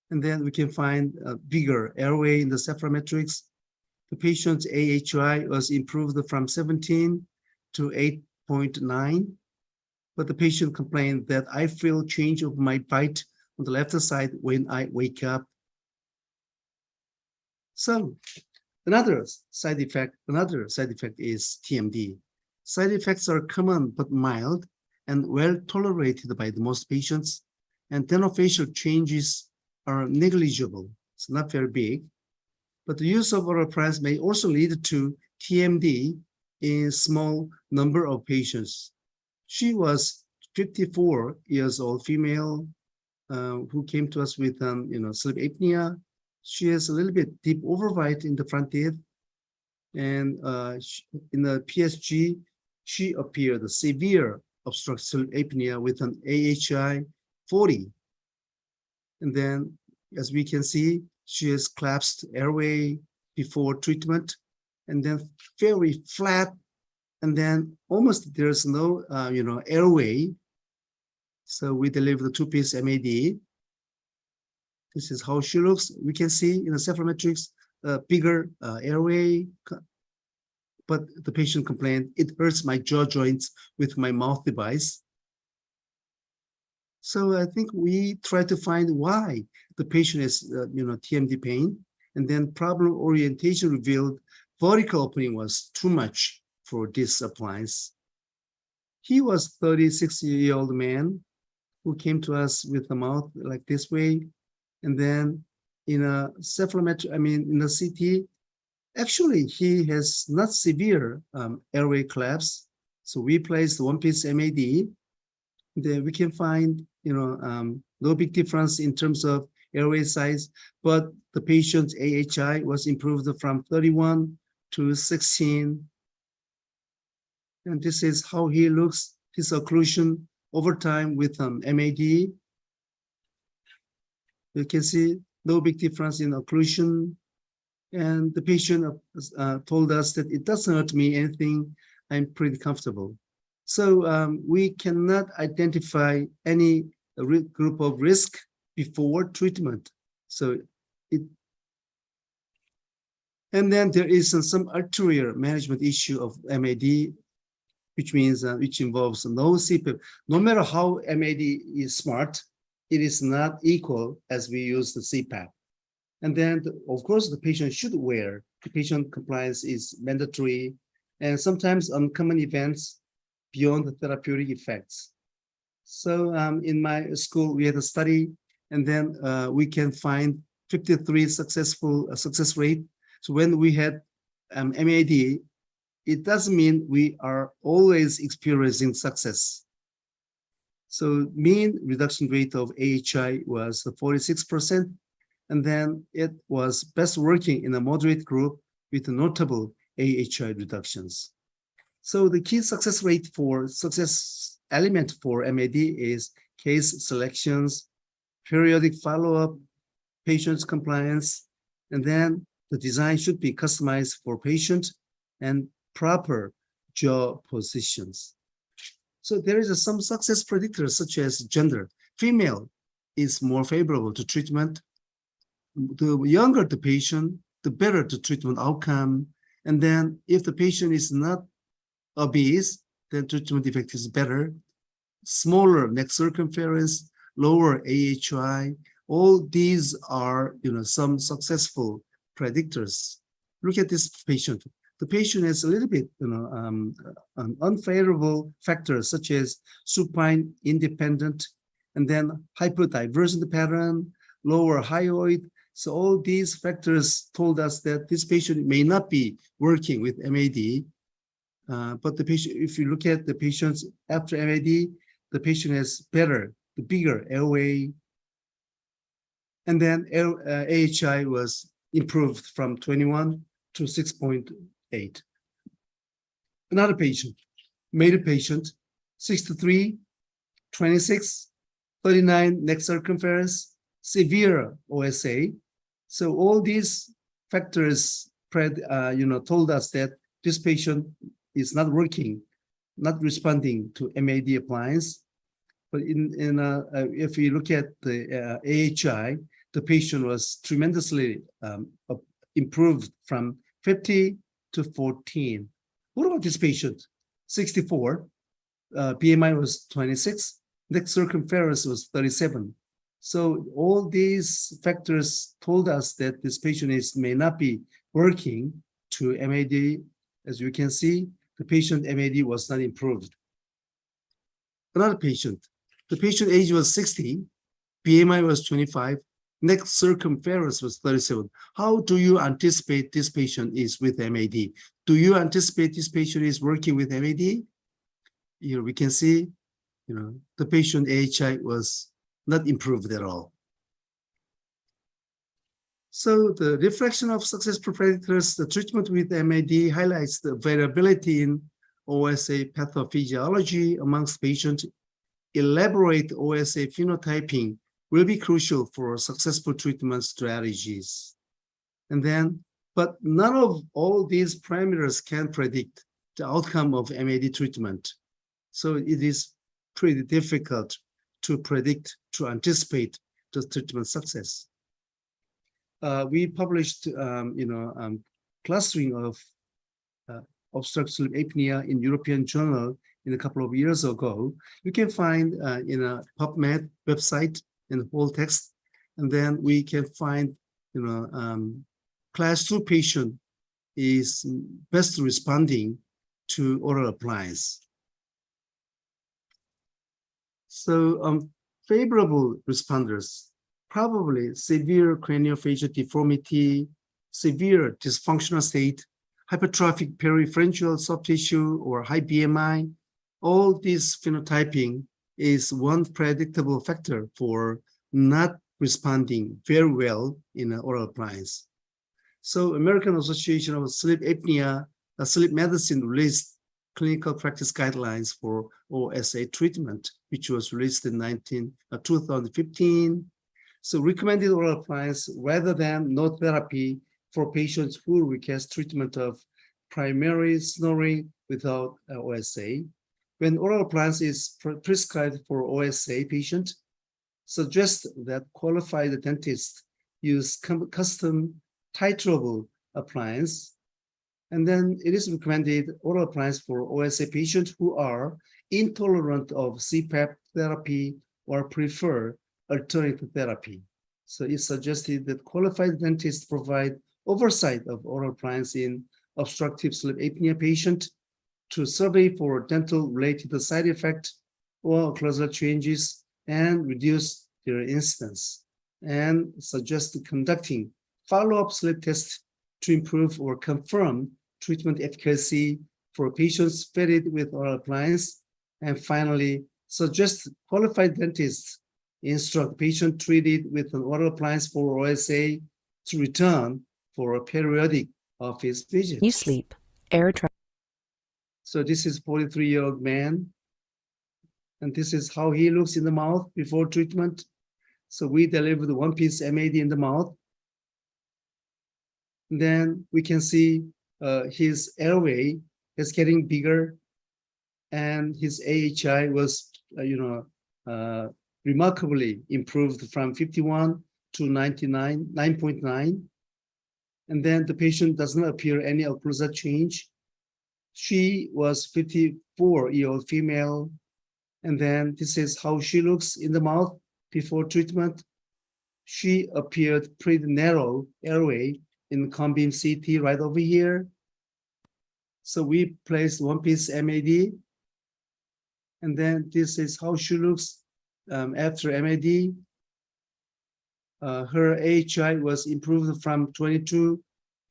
And then we can find a bigger airway in the cephalometrics. The patient's AHI was improved from 17 to 8.9. But the patient complained that I feel change of my bite on the left side when I wake up. So another side effect is TMD. Side effects are common but mild and well tolerated by the most patients, and craniofacial changes are negligible. It's not very big, but the use of oral appliance may also lead to TMD in small number of patients. She was 54 years old female who came to us with sleep apnea. She has a little bit deep overbite in the front teeth, and in the PSG, she appeared severe obstructive sleep apnea with an AHI 40. And then, as we can see, she has collapsed airway before treatment, and then very flat, and then almost there's no, airway. So we deliver the 2-piece MAD. This is how she looks. We can see in the cephalometrics, bigger airway, but the patient complained, it hurts my jaw joints with my mouth device. So I think we try to find why the patient has, TMD pain, and then problem orientation revealed vertical opening was too much for this appliance. He was 36-year-old man who came to us with the mouth like this way, and then in a cephalometry, in a CT, actually he has not severe airway collapse. So we placed 1-piece MAD. Then we can find, no big difference in terms of airway size, but the patient's AHI was improved from 31 to 16. And this is how he looks, his occlusion over time with MAD. You can see no big difference in occlusion. And the patient told us that it doesn't hurt me anything, I'm pretty comfortable. So we cannot identify any group of risk before treatment. So and then there is some ulterior management issue of MAD. which means which involves no CPAP. No matter how MAD is smart, it is not equal as we use the CPAP. And then, of course, the patient should wear. The patient compliance is mandatory, and sometimes uncommon events beyond the therapeutic effects. So in my school, we had a study, and then we can find 53 success rate. So when we had MAD, it doesn't mean we are always experiencing success. So mean reduction rate of AHI was 46%, and then it was best working in a moderate group with notable AHI reductions. So the key success rate for success element for MAD is case selections, periodic follow-up, patient's compliance, and then the design should be customized for patient and proper jaw positions. So there is some success predictors such as gender. Female is more favorable to treatment. The younger the patient, the better the treatment outcome. And then if the patient is not obese, then treatment effect is better. Smaller neck circumference, lower AHI, all these are some successful predictors. Look at this patient. The patient has a little bit an unfavorable factors such as supine independent, and then hyperdivergent pattern, lower hyoid. So all these factors told us that this patient may not be working with MAD. But the patient, if you look at the patients after MAD, the patient has better, the bigger airway. And then AHI was improved from 21 to 6.8. Another patient, male patient, 63, 26, 39 neck circumference, severe OSA. So all these factors told us that this patient is not working, not responding to MAD appliance. But if we look at the AHI, the patient was tremendously improved from 50 to 14. What about this patient? 64, BMI was 26, neck circumference was 37. So all these factors told us that this patient may not be working to MAD. As you can see, the patient MAD was not improved. Another patient, the patient age was 60, BMI was 25, neck circumference was 37. How do you anticipate this patient is with MAD? Do you anticipate this patient is working with MAD? Here we can see, the patient AHI was not improved at all. So the reflection of successful predictors, the treatment with MAD highlights the variability in OSA pathophysiology amongst patients. Elaborate OSA phenotyping will be crucial for successful treatment strategies. And then, but none of all these parameters can predict the outcome of MAD treatment. So it is pretty difficult to predict, to anticipate the treatment success. We published, clustering of obstructive sleep apnea in European Journal in a couple of years ago. You can find in a PubMed website in the whole text, and then we can find, class 2 patient is best responding to oral appliance. So favorable responders, probably severe craniofacial deformity, severe dysfunctional state, hypertrophic peripharyngeal soft tissue, or high BMI. All this phenotyping is one predictable factor for not responding very well in an oral appliance. So American Association of Sleep Apnea, Sleep Medicine released clinical practice guidelines for OSA treatment, which was released in 2015. So recommended oral appliance rather than no therapy for patients who request treatment of primary snoring without OSA. When oral appliance is prescribed for OSA patient, suggest that qualified dentists use custom titrable appliance And then it is recommended oral appliance for OSA patients who are intolerant of Cpap therapy or prefer alternative therapy. So it's suggested that qualified dentists provide oversight of oral appliance in obstructive sleep apnea patient to survey for dental-related side effects or occlusal changes and reduce their incidence, and suggest conducting follow-up sleep tests to improve or confirm treatment efficacy for patients fitted with oral appliance. And finally, suggest qualified dentists instruct patient treated with an oral appliance for OSA to return for a periodic office visit. You sleep, air travel. So this is 43-year-old man, and this is how he looks in the mouth before treatment. So we delivered one piece MAD in the mouth. And then we can see his airway is getting bigger, and his AHI was, remarkably improved from 51 to 9.9. And then the patient does not appear any occlusal change. She was 54-year-old female. And then this is how she looks in the mouth before treatment. She appeared pretty narrow airway in Cone-beam CT right over here. So we placed one piece MAD. And then this is how she looks after MAD. Her AHI was improved from 22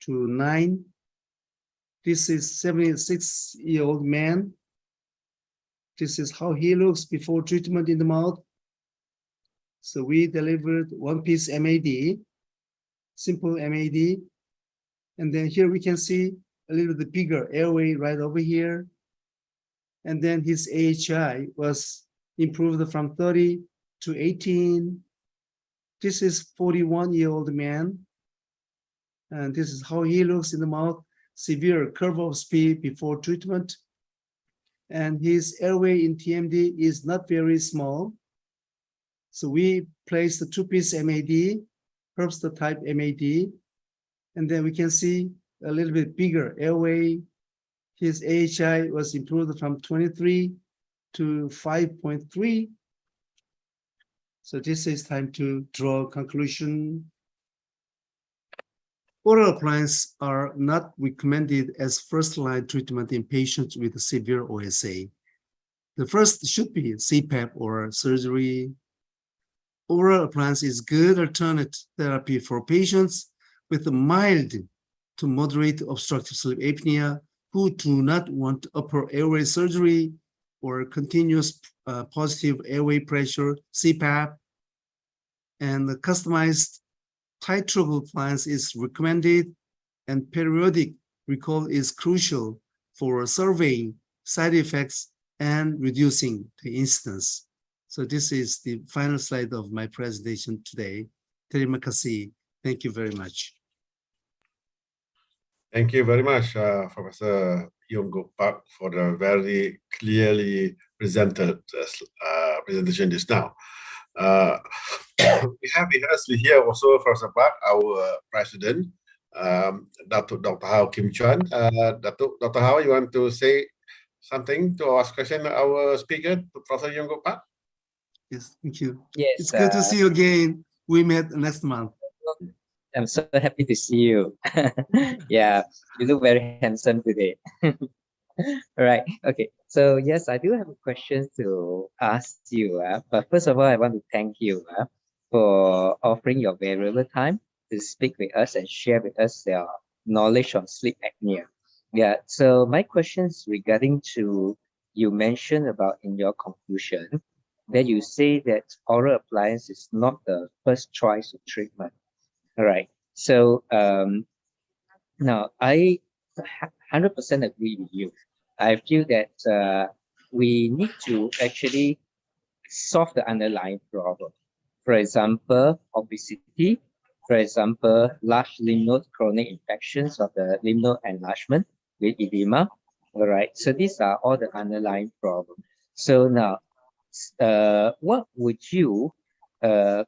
to 9. This is 76-year-old man. This is how he looks before treatment in the mouth. So we delivered one piece MAD, simple MAD. And then here we can see a little bit bigger airway right over here. And then his AHI was improved from 30 to 18. This is 41-year-old man. And this is how he looks in the mouth, severe curve of speed before treatment. And his airway in TMD is not very small. So we placed the two-piece MAD, Herbster type MAD, and then we can see a little bit bigger airway. His AHI was improved from 23 to 5.3. So this is time to draw conclusion. Oral appliances are not recommended as first-line treatment in patients with severe OSA. The first should be Cpap or surgery. Oral appliance is good alternate therapy for patients with a mild to moderate obstructive sleep apnea who do not want upper airway surgery or continuous positive airway pressure, Cpap. And the customized titrable appliance is recommended, and periodic recall is crucial for surveying side effects and reducing the incidence. So this is the final slide of my presentation today. Terima kasih. Thank you very much. Thank you very much, Professor Yonggo Park, for the very clearly presented presentation just now. We have with us here also Professor Park, our president, Dr. Hao Kim Chuan. Dr. Hao, you want to say something to ask question our speaker, Professor Yonggo Park? Yes, thank you. Yes, it's good to see you again. We met next month. I'm so happy to see you. Yeah, you look very handsome today. All right. Okay. So yes, I do have a question to ask you. But first of all, I want to thank you for offering your valuable time to speak with us and share with us your knowledge on sleep apnea. Yeah. So my question is regarding to you mentioned about in your conclusion that you say that oral appliance is not the first choice of treatment. All right. So now I 100% agree with you. I feel that we need to actually solve the underlying problem. For example, obesity. For example, large lymph node chronic infections of the lymph node enlargement with edema. All right. So these are all the underlying problems. So now, what would you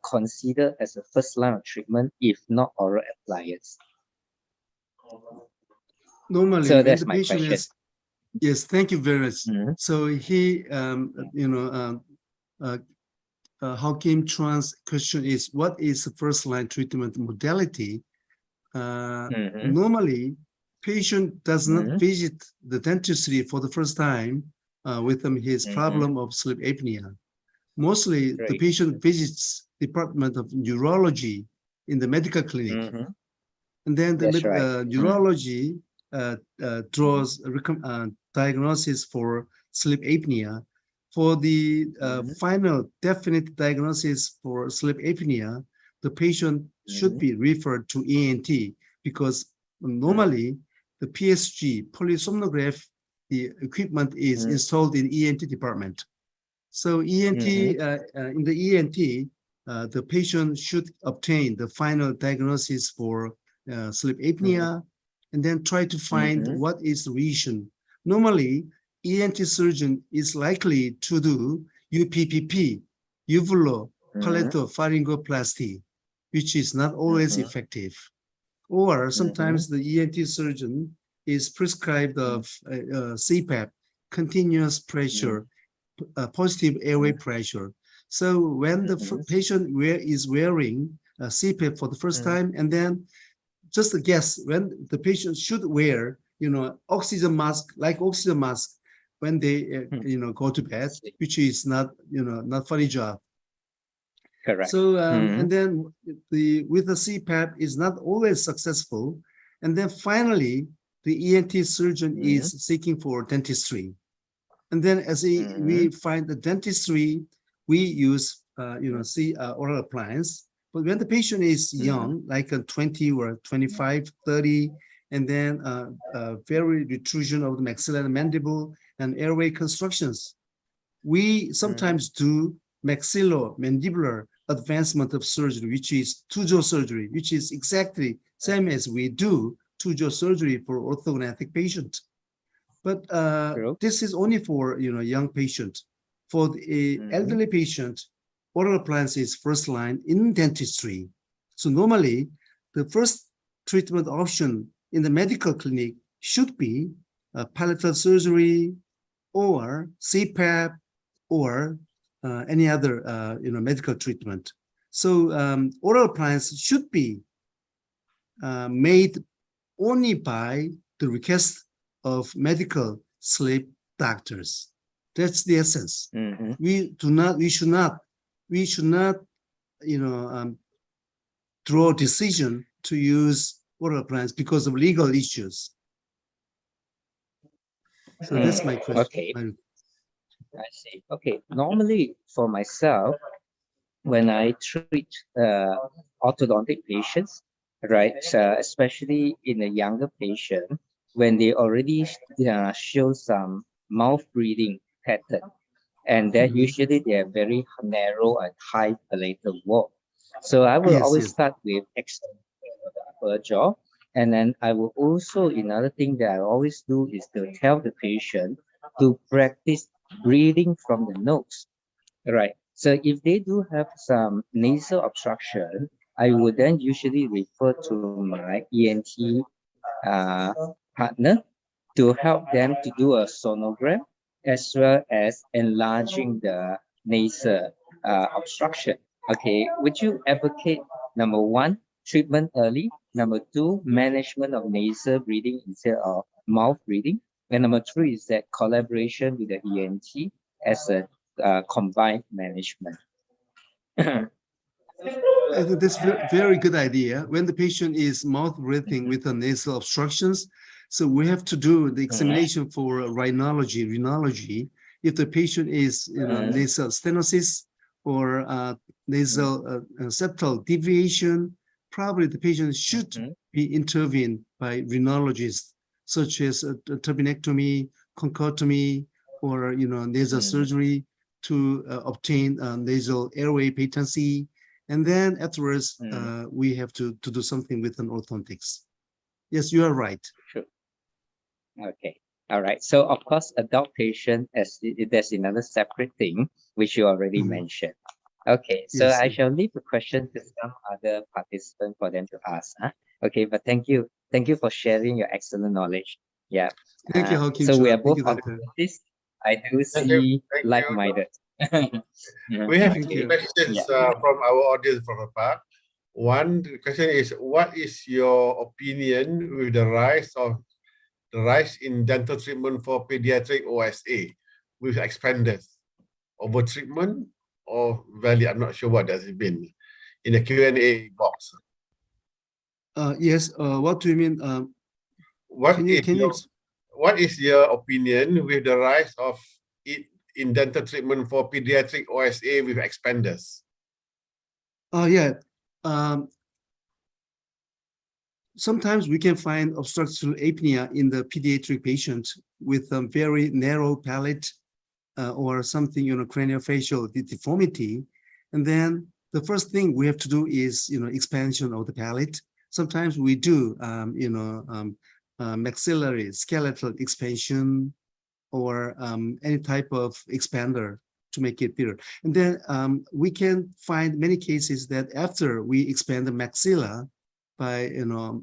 consider as a first line of treatment if not oral appliance? Normally, So when that's the my patient question. is, yes, thank you very much. So he, how Kim Tran's question is, what is the first line treatment modality? Normally, patient does not visit the dentistry for the first time with his problem of sleep apnea. Mostly, the patient visits Department of Neurology in the medical clinic. And then the neurology draws diagnosis for sleep apnea. For the final definite diagnosis for sleep apnea, the patient should be referred to ENT because normally the PSG, polysomnograph, the equipment is installed in ENT department. So ENT, in the ENT, the patient should obtain the final diagnosis for sleep apnea and then try to find what is the reason. Normally, ENT surgeon is likely to do UPPP, uvulo-palatopharyngoplasty, which is not always effective. Or sometimes the ENT surgeon is prescribed of Cpap, continuous pressure, positive airway pressure. So when the patient is wearing Cpap for the first time, and then just a guess when the patient should wear, oxygen mask, like oxygen mask, when they, go to bed, which is not, not funny job. Correct. So, and then with the Cpap is not always successful. And then finally, the ENT surgeon is seeking for dentistry. And then as we find the dentistry, we use, oral appliance. But when the patient is young, like 20 or 25, 30, and then very retrusion of the maxilla and mandible and airway constructions, we sometimes do maxillomandibular advancement of surgery, which is two-jaw surgery, which is exactly same as we do two-jaw surgery for orthognathic patient. But this is only for young patient. For the elderly patient, oral appliance is first line in dentistry. So normally, the first treatment option in the medical clinic should be palatal surgery or Cpap or any other medical treatment. So oral appliance should be made only by the request of medical sleep doctors. That's the essence. We should not, draw decision to use oral appliance because of legal issues. So that's my question. Okay. I see. Okay. Normally for myself, when I treat orthodontic patients, right, especially in a younger patient, when they already show some mouth breathing pattern, and then usually they are very narrow and high palatal wall. So I will always start with extending the upper jaw. And then I will also, another thing that I always do is to tell the patient to practice breathing from the nose. Right. So if they do have some nasal obstruction, I would then usually refer to my ENT partner to help them to do a sonogram as well as enlarging the nasal obstruction. Okay, would you advocate number one, treatment early, number two, management of nasal breathing instead of mouth breathing, and number three is that collaboration with the ENT as a combined management? I think that's very good idea. When the patient is mouth breathing with the nasal obstructions, so we have to do the examination for rhinology. If the patient is nasal stenosis or nasal septal deviation, probably the patient should be intervened by rhinologists, such as turbinectomy, conchotomy, or nasal surgery to obtain nasal airway patency. And then afterwards, we have to do something with an orthodontics. Yes, you are right. Sure. Okay. All right. So of course, adult patient, there's another separate thing which you already mentioned. Okay. So I shall leave the question to some other participants for them to ask. Okay, but thank you for sharing your excellent knowledge. Yeah. Thank you, Hakim. So we are Thank both you, doctor. orthodontists. I do Thank you. see Thank you. like-minded. We have Thank two you. questions from our audience, Professor. One question is, what is your opinion with the rise in dental treatment for pediatric OSA with expanders? Over treatment or value? I'm not sure what does it mean in the Q&A box. Yes. What do you mean? What is your opinion with the rise of it in dental treatment for pediatric OSA with expanders? Yeah. Sometimes we can find obstructive apnea in the pediatric patient with a very narrow palate or something, craniofacial deformity. And then the first thing we have to do is, expansion of the palate. Sometimes we do, maxillary skeletal expansion or any type of expander to make it bigger. And then we can find many cases that after we expand the maxilla by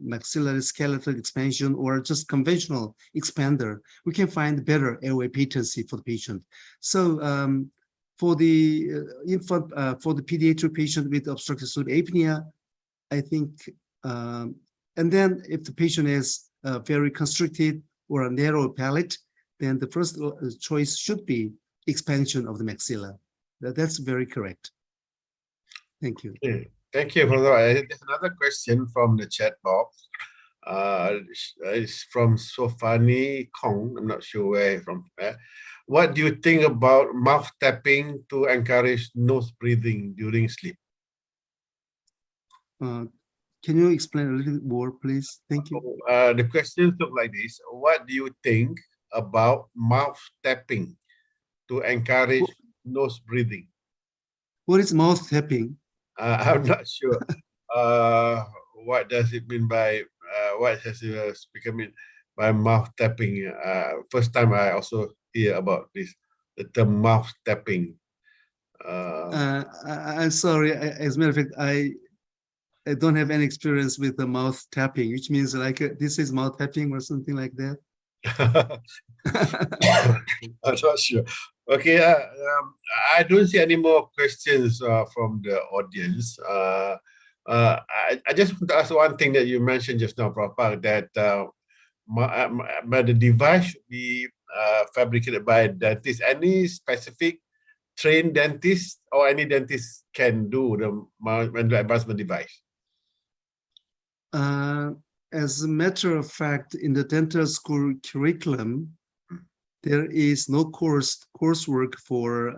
maxillary skeletal expansion or just conventional expander, we can find better airway patency for the patient. So for the infant, for the pediatric patient with obstructive sleep apnea, I think, and then if the patient is very constricted or a narrow palate, then the first choice should be expansion of the maxilla. That's very correct. Thank you. Thank you for that. There's another question from the chat box. It's from Sofani Kong. I'm not sure where from. What do you think about mouth tapping to encourage nose breathing during sleep? Can you explain a little bit more, please? Thank you. The questions look like this. What do you think about mouth tapping to encourage nose breathing? What is mouth tapping? I'm not sure. What does it mean by what has the speaker mean by mouth tapping? First time I also hear about this, the term mouth tapping. I'm sorry. As a matter of fact, I don't have any experience with the mouth tapping, which means like this is mouth tapping or something like that. I'm not sure. Okay, I don't see any more questions from the audience. I just want to ask one thing that you mentioned just now, Prof, that the device should be fabricated by a dentist. Any specific trained dentist or any dentist can do the manual advancement device? As a matter of fact, in the dental school curriculum, there is no coursework for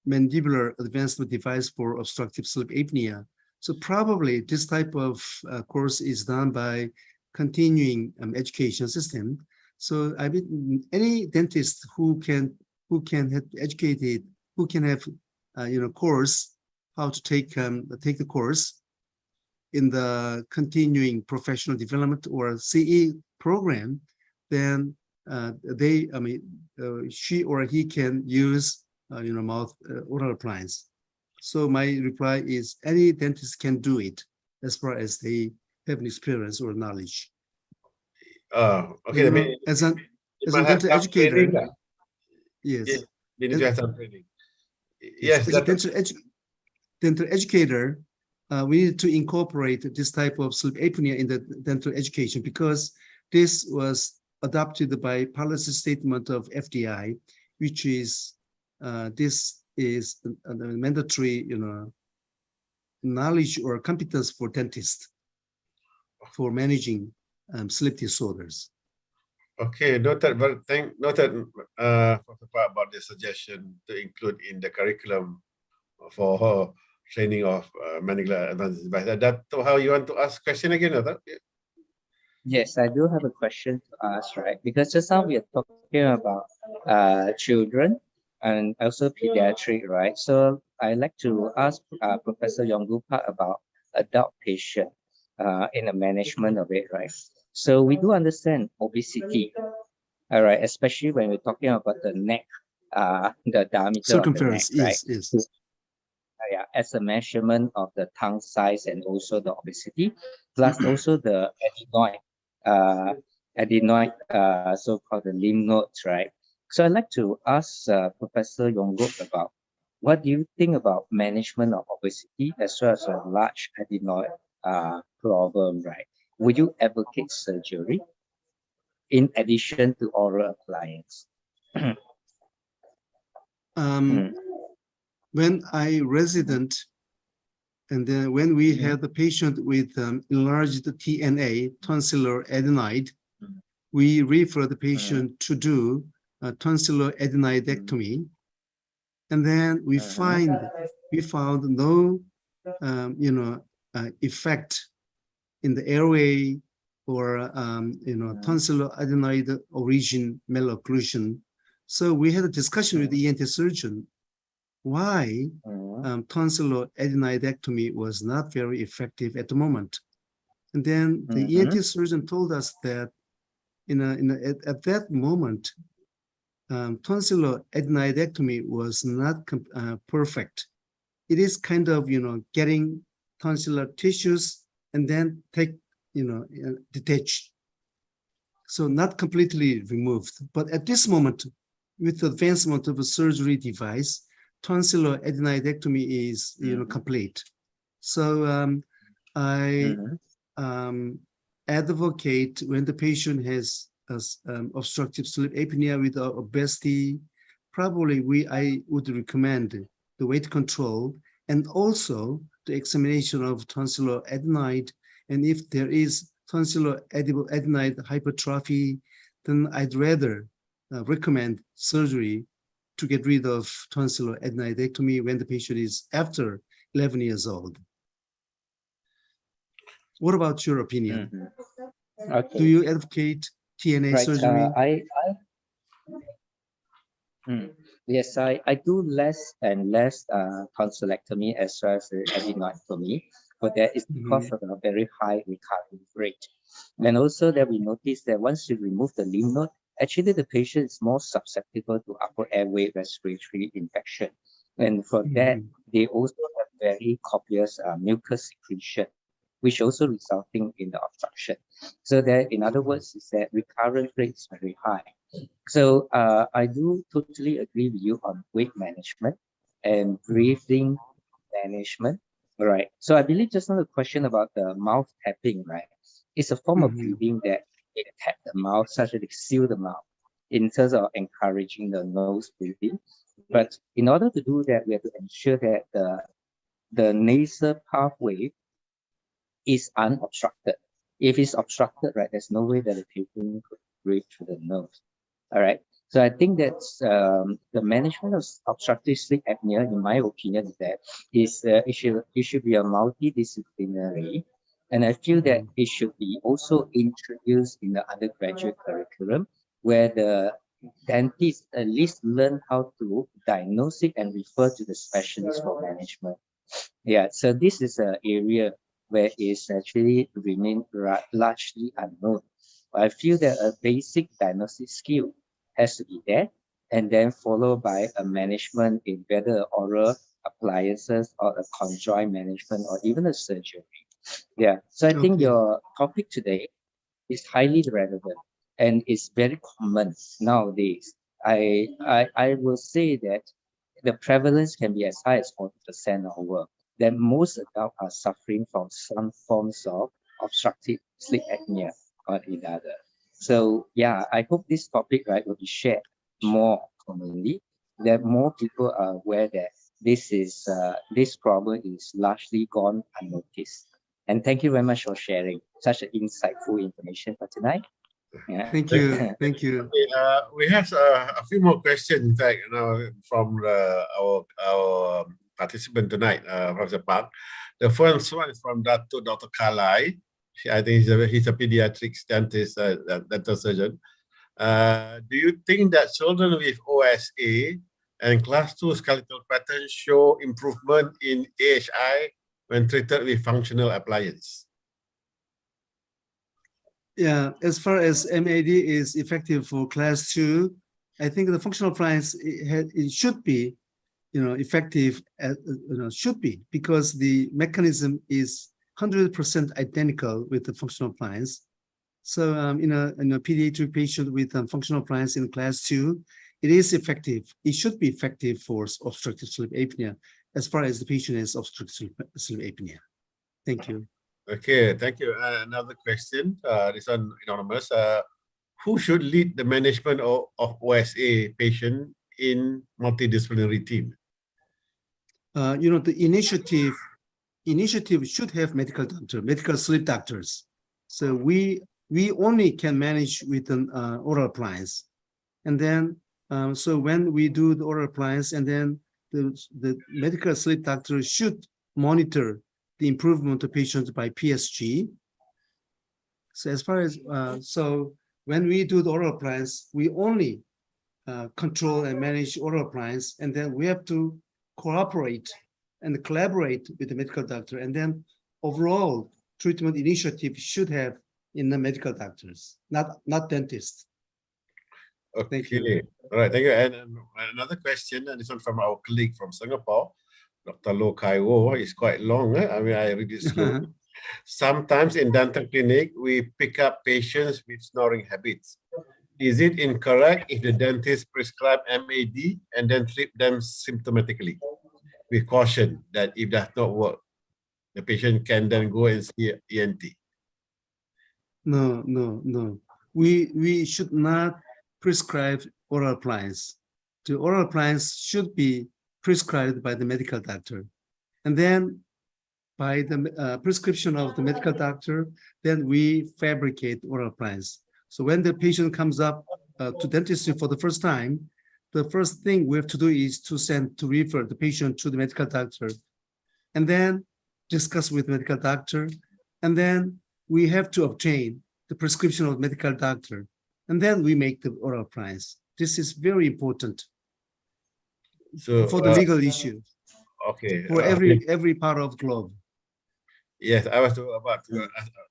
mandibular advancement device for obstructive sleep apnea. So probably this type of course is done by continuing education system. So I mean, any dentist who can have educated, who can have course how to take the course in the continuing professional development or CE program, then she or he can use mouth oral appliance. So my reply is any dentist can do it as far as they have an experience or knowledge. Okay. I mean, as a dental educator, yes. They need to have some training. Yes, as a dental educator, we need to incorporate this type of sleep apnea in the dental education because this was adopted by policy statement of FDI, which is this is a mandatory, knowledge or competence for dentists for managing sleep disorders. Okay, noted. But noted about the suggestion to include in the curriculum for her training of mandibular advanced device. That's how you want to ask question again, or that? Yeah. Yes, I do have a question to ask, right? Because just now we are talking about children and also pediatric, right? So I'd like to ask Professor Yonggupa about adult patient in the management of it, right? So we do understand obesity, all right, especially when we're talking about the neck, the diameter circumference, of the neck, right? Yes. yeah, as a measurement of the tongue size and also the obesity, plus also the so-called the lymph nodes, right? So I'd like to ask Professor Yongguk about what do you think about management of obesity as well as a large adenoid problem, right? Would you advocate surgery in addition to oral appliance? When I resident, and then when we had the patient with enlarged TNA, tonsillar adenoid, we refer the patient to do a tonsillar adenoidectomy, and then we found no, effect in the airway or tonsillar adenoid origin malocclusion. So we had a discussion with the ENT surgeon why tonsillar adenoidectomy was not very effective at the moment. And then the ENT surgeon told us that at that moment, tonsillar adenoidectomy was not perfect. It is kind of, getting tonsillar tissues and then detach. So not completely removed. But at this moment, with the advancement of a surgery device, tonsillar adenoidectomy is complete. So I advocate when the patient has obstructive sleep apnea with obesity, probably I would recommend the weight control and also the examination of tonsillar adenoid. And if there is tonsillar adenoid hypertrophy, then I'd rather recommend surgery to get rid of tonsillar adenoidectomy when the patient is after 11 years old. What about your opinion? Okay. Do you advocate TNA surgery? Yes, I do less and less tonsillectomy as well as adenoidectomy, but that is because of a very high recovery rate. And also that we notice that once you remove the lymph node, actually the patient is more susceptible to upper airway respiratory infection. And for that, they also have very copious mucus secretion, which also resulting in the obstruction. So that, in other words, is that recurrence rate is very high. So I do totally agree with you on weight management and breathing management. All right. So I believe just now the question about the mouth tapping, right? It's a form of breathing that they tap the mouth such that they seal the mouth in terms of encouraging the nose breathing. But in order to do that, we have to ensure that the nasal pathway is unobstructed. If it's obstructed, right, there's no way that the patient could breathe through the nose. All right. So I think that's the management of obstructive sleep apnea, in my opinion, is that it should be a multidisciplinary, and I feel that it should be also introduced in the undergraduate curriculum, where the dentists at least learn how to diagnose it and refer to the specialist for management. Yeah. So this is an area where it's actually remain largely unknown. I feel that a basic diagnostic skill has to be there, and then followed by a management in whether oral appliances or a conjoint management or even a surgery. Yeah. So I think your topic today is highly relevant and is very common nowadays. I will say that the prevalence can be as high as 40% over. That most adults are suffering from some forms of obstructive sleep apnea or another. So yeah, I hope this topic, right, will be shared more commonly, that more people are aware that this problem is largely gone unnoticed. And thank you very much for sharing such an insightful information for tonight. Yeah. Thank you. Thank you. Okay, we have a few more questions, in fact, from our participant tonight, Professor Park. The first one is from Dr. Kalai. I think he's a pediatrics dentist, dental surgeon. Do you think that children with OSA and class 2 skeletal patterns show improvement in AHI when treated with functional appliance? Yeah, as far as MAD is effective for class 2, I think the functional appliance it should be effective as should be, because the mechanism is 100% identical with the functional appliance. So in a pediatric patient with functional appliance in class 2, it is effective. It should be effective for obstructive sleep apnea as far as the patient has obstructive sleep apnea. Thank you. Okay, thank you. Another question, this one anonymous. Who should lead the management of OSA patient in multidisciplinary team? The initiative should have medical sleep doctors. So we only can manage with an oral appliance. And then, so when we do the oral appliance, and then the medical sleep doctor should monitor the improvement of patients by PSG. So as far as, so when we do the oral appliance, we only control and manage oral appliance, and then we have to cooperate and collaborate with the medical doctor, and then overall treatment initiative should have in the medical doctors, not dentists. Okay. Thank you. All right, thank you. And another question, and this one from our colleague from Singapore, Dr. Lo Kai Wo. Is quite long. I mean, I read it slowly. Sometimes in dental clinic, we pick up patients with snoring habits. Is it incorrect if the dentist prescribe MAD and then treat them symptomatically? With caution that if that does not work, the patient can then go and see ENT. No. We should not prescribe oral appliance. The oral appliance should be prescribed by the medical doctor. And then by the prescription of the medical doctor, then we fabricate oral appliance. So when the patient comes up to dentistry for the first time, the first thing we have to do is to refer the patient to the medical doctor, and then discuss with the medical doctor, and then we have to obtain the prescription of the medical doctor, and then we make the oral appliance. This is very important. So for the legal issue. Okay. For every part of the globe. Yes, I was about to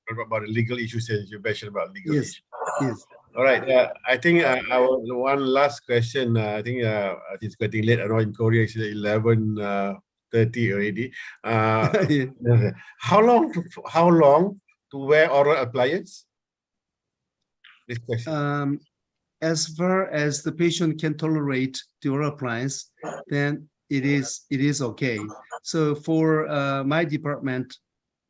talk about the legal issues since you mentioned about legal issues. Yes. All right. I think our one last question. I think it's getting late. I know in Korea it's 11:30 already. How long to wear oral appliance? This question. As far as the patient can tolerate the oral appliance, then it is okay. So for my department,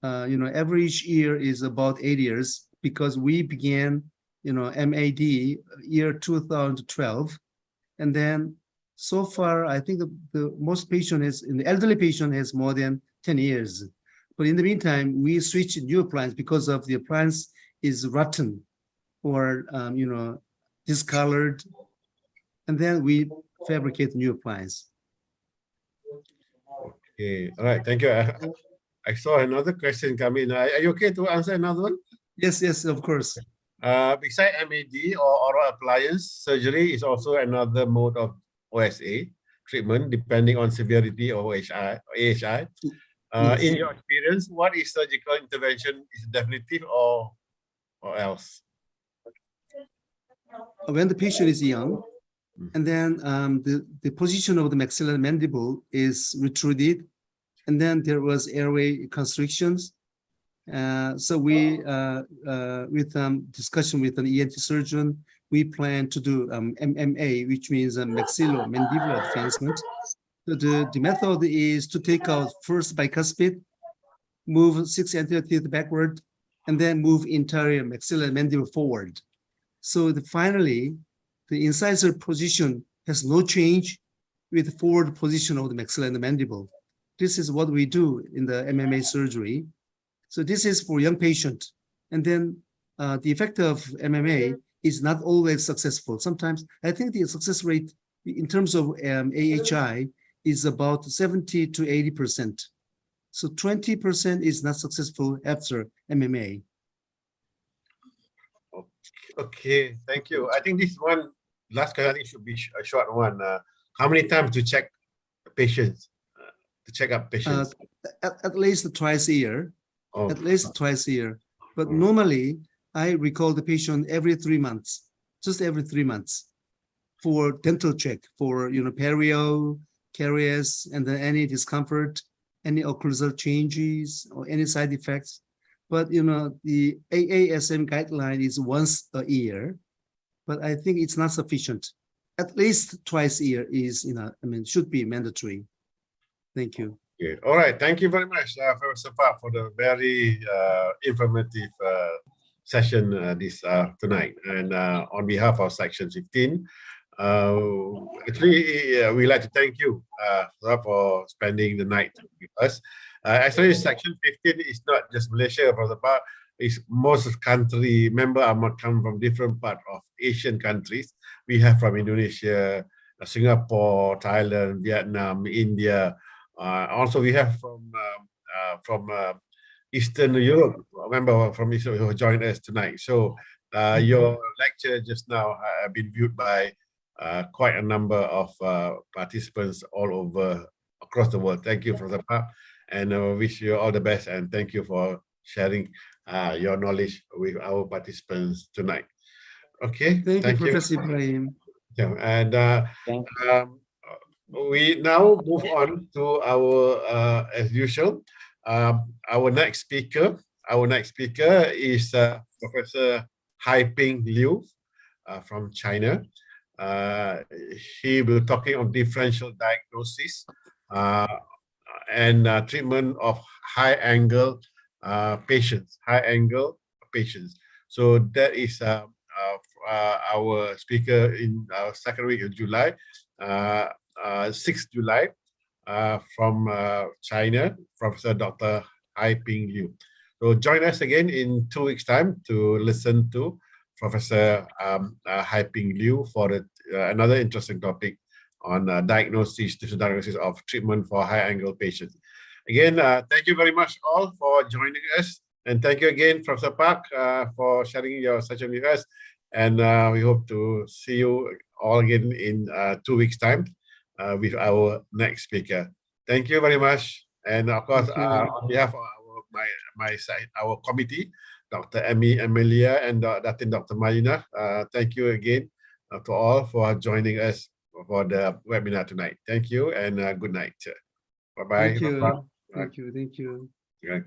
average year is about 8 years, because we began MAD year 2012, and then so far I think the most patient the elderly patient has more than 10 years. But in the meantime, we switched new appliance because of the appliance is rotten or discolored, and then we fabricate new appliance. Okay, all right, thank you. I saw another question come in. Are you okay to answer another one? Yes, of course. Beside MAD or oral appliance, surgery is also another mode of OSA treatment, depending on severity of AHI. Yes. In your experience, what is surgical intervention? Is it definitive or else? When the patient is young, and then the position of the maxillary mandible is retruded, and then there was airway constrictions. So we, with discussion with an ENT surgeon, we plan to do MMA, which means maxillomandibular advancement. So the method is to take out first bicuspid, move 6 anterior teeth backward, and then move interior maxillary mandible forward. So finally, the incisor position has no change with the forward position of the maxilla and the mandible. This is what we do in the MMA surgery. So this is for young patient. And then the effect of MMA is not always successful. Sometimes I think the success rate in terms of AHI is about 70 to 80%. So 20% is not successful after MMA. Okay, thank you. I think this one last question should be a short one. How many times to check patients? To check up patients? At least twice a year. Oh. At least twice a year. But normally, I recall the patient every 3 months, just every 3 months, for dental check, for perio, caries, and then any discomfort, any occlusal changes, or any side effects. But you know, the AASM guideline is once a year, but I think it's not sufficient. At least twice a year is, should be mandatory. Thank you. Okay. All right. Thank you very much, Professor Phap, for the very informative session this tonight. And on behalf of Section 15, actually, we'd like to thank you for spending the night with us. Actually, Section 15 is not just Malaysia, Professor Phap. It's most country member are come from different part of Asian countries. We have from Indonesia, Singapore, Thailand, Vietnam, India. Also, we have from Eastern Europe, a member from Eastern who joined us tonight. So your lecture just now have been viewed by quite a number of participants all over across the world. Thank you, Professor Phap, and I wish you all the best. And thank you for sharing your knowledge with our participants tonight. Okay, thank you, Professor Ibrahim. Yeah, and we now move on to our, as usual, our next speaker. Our next speaker is Professor Haiping Liu from China. He will be talking on differential diagnosis and treatment of high-angle patients. So that is our speaker in our second week of July. 6th July from China, Professor Dr. Haiping Liu. So join us again in 2 weeks' time to listen to Professor Haiping Liu for another interesting topic on diagnosis of treatment for high-angle patients. Again, thank you very much all for joining us. And thank you again, Professor Park, for sharing your session with us. And we hope to see you all again in 2 weeks' time. With our next speaker. Thank you very much. And of course, on behalf of our committee, Dr. Amelia and Dr. Marina, thank you again to all for joining us for the webinar tonight. Thank you and good night. Bye-bye. Thank you. Thank you. Thank you. Okay.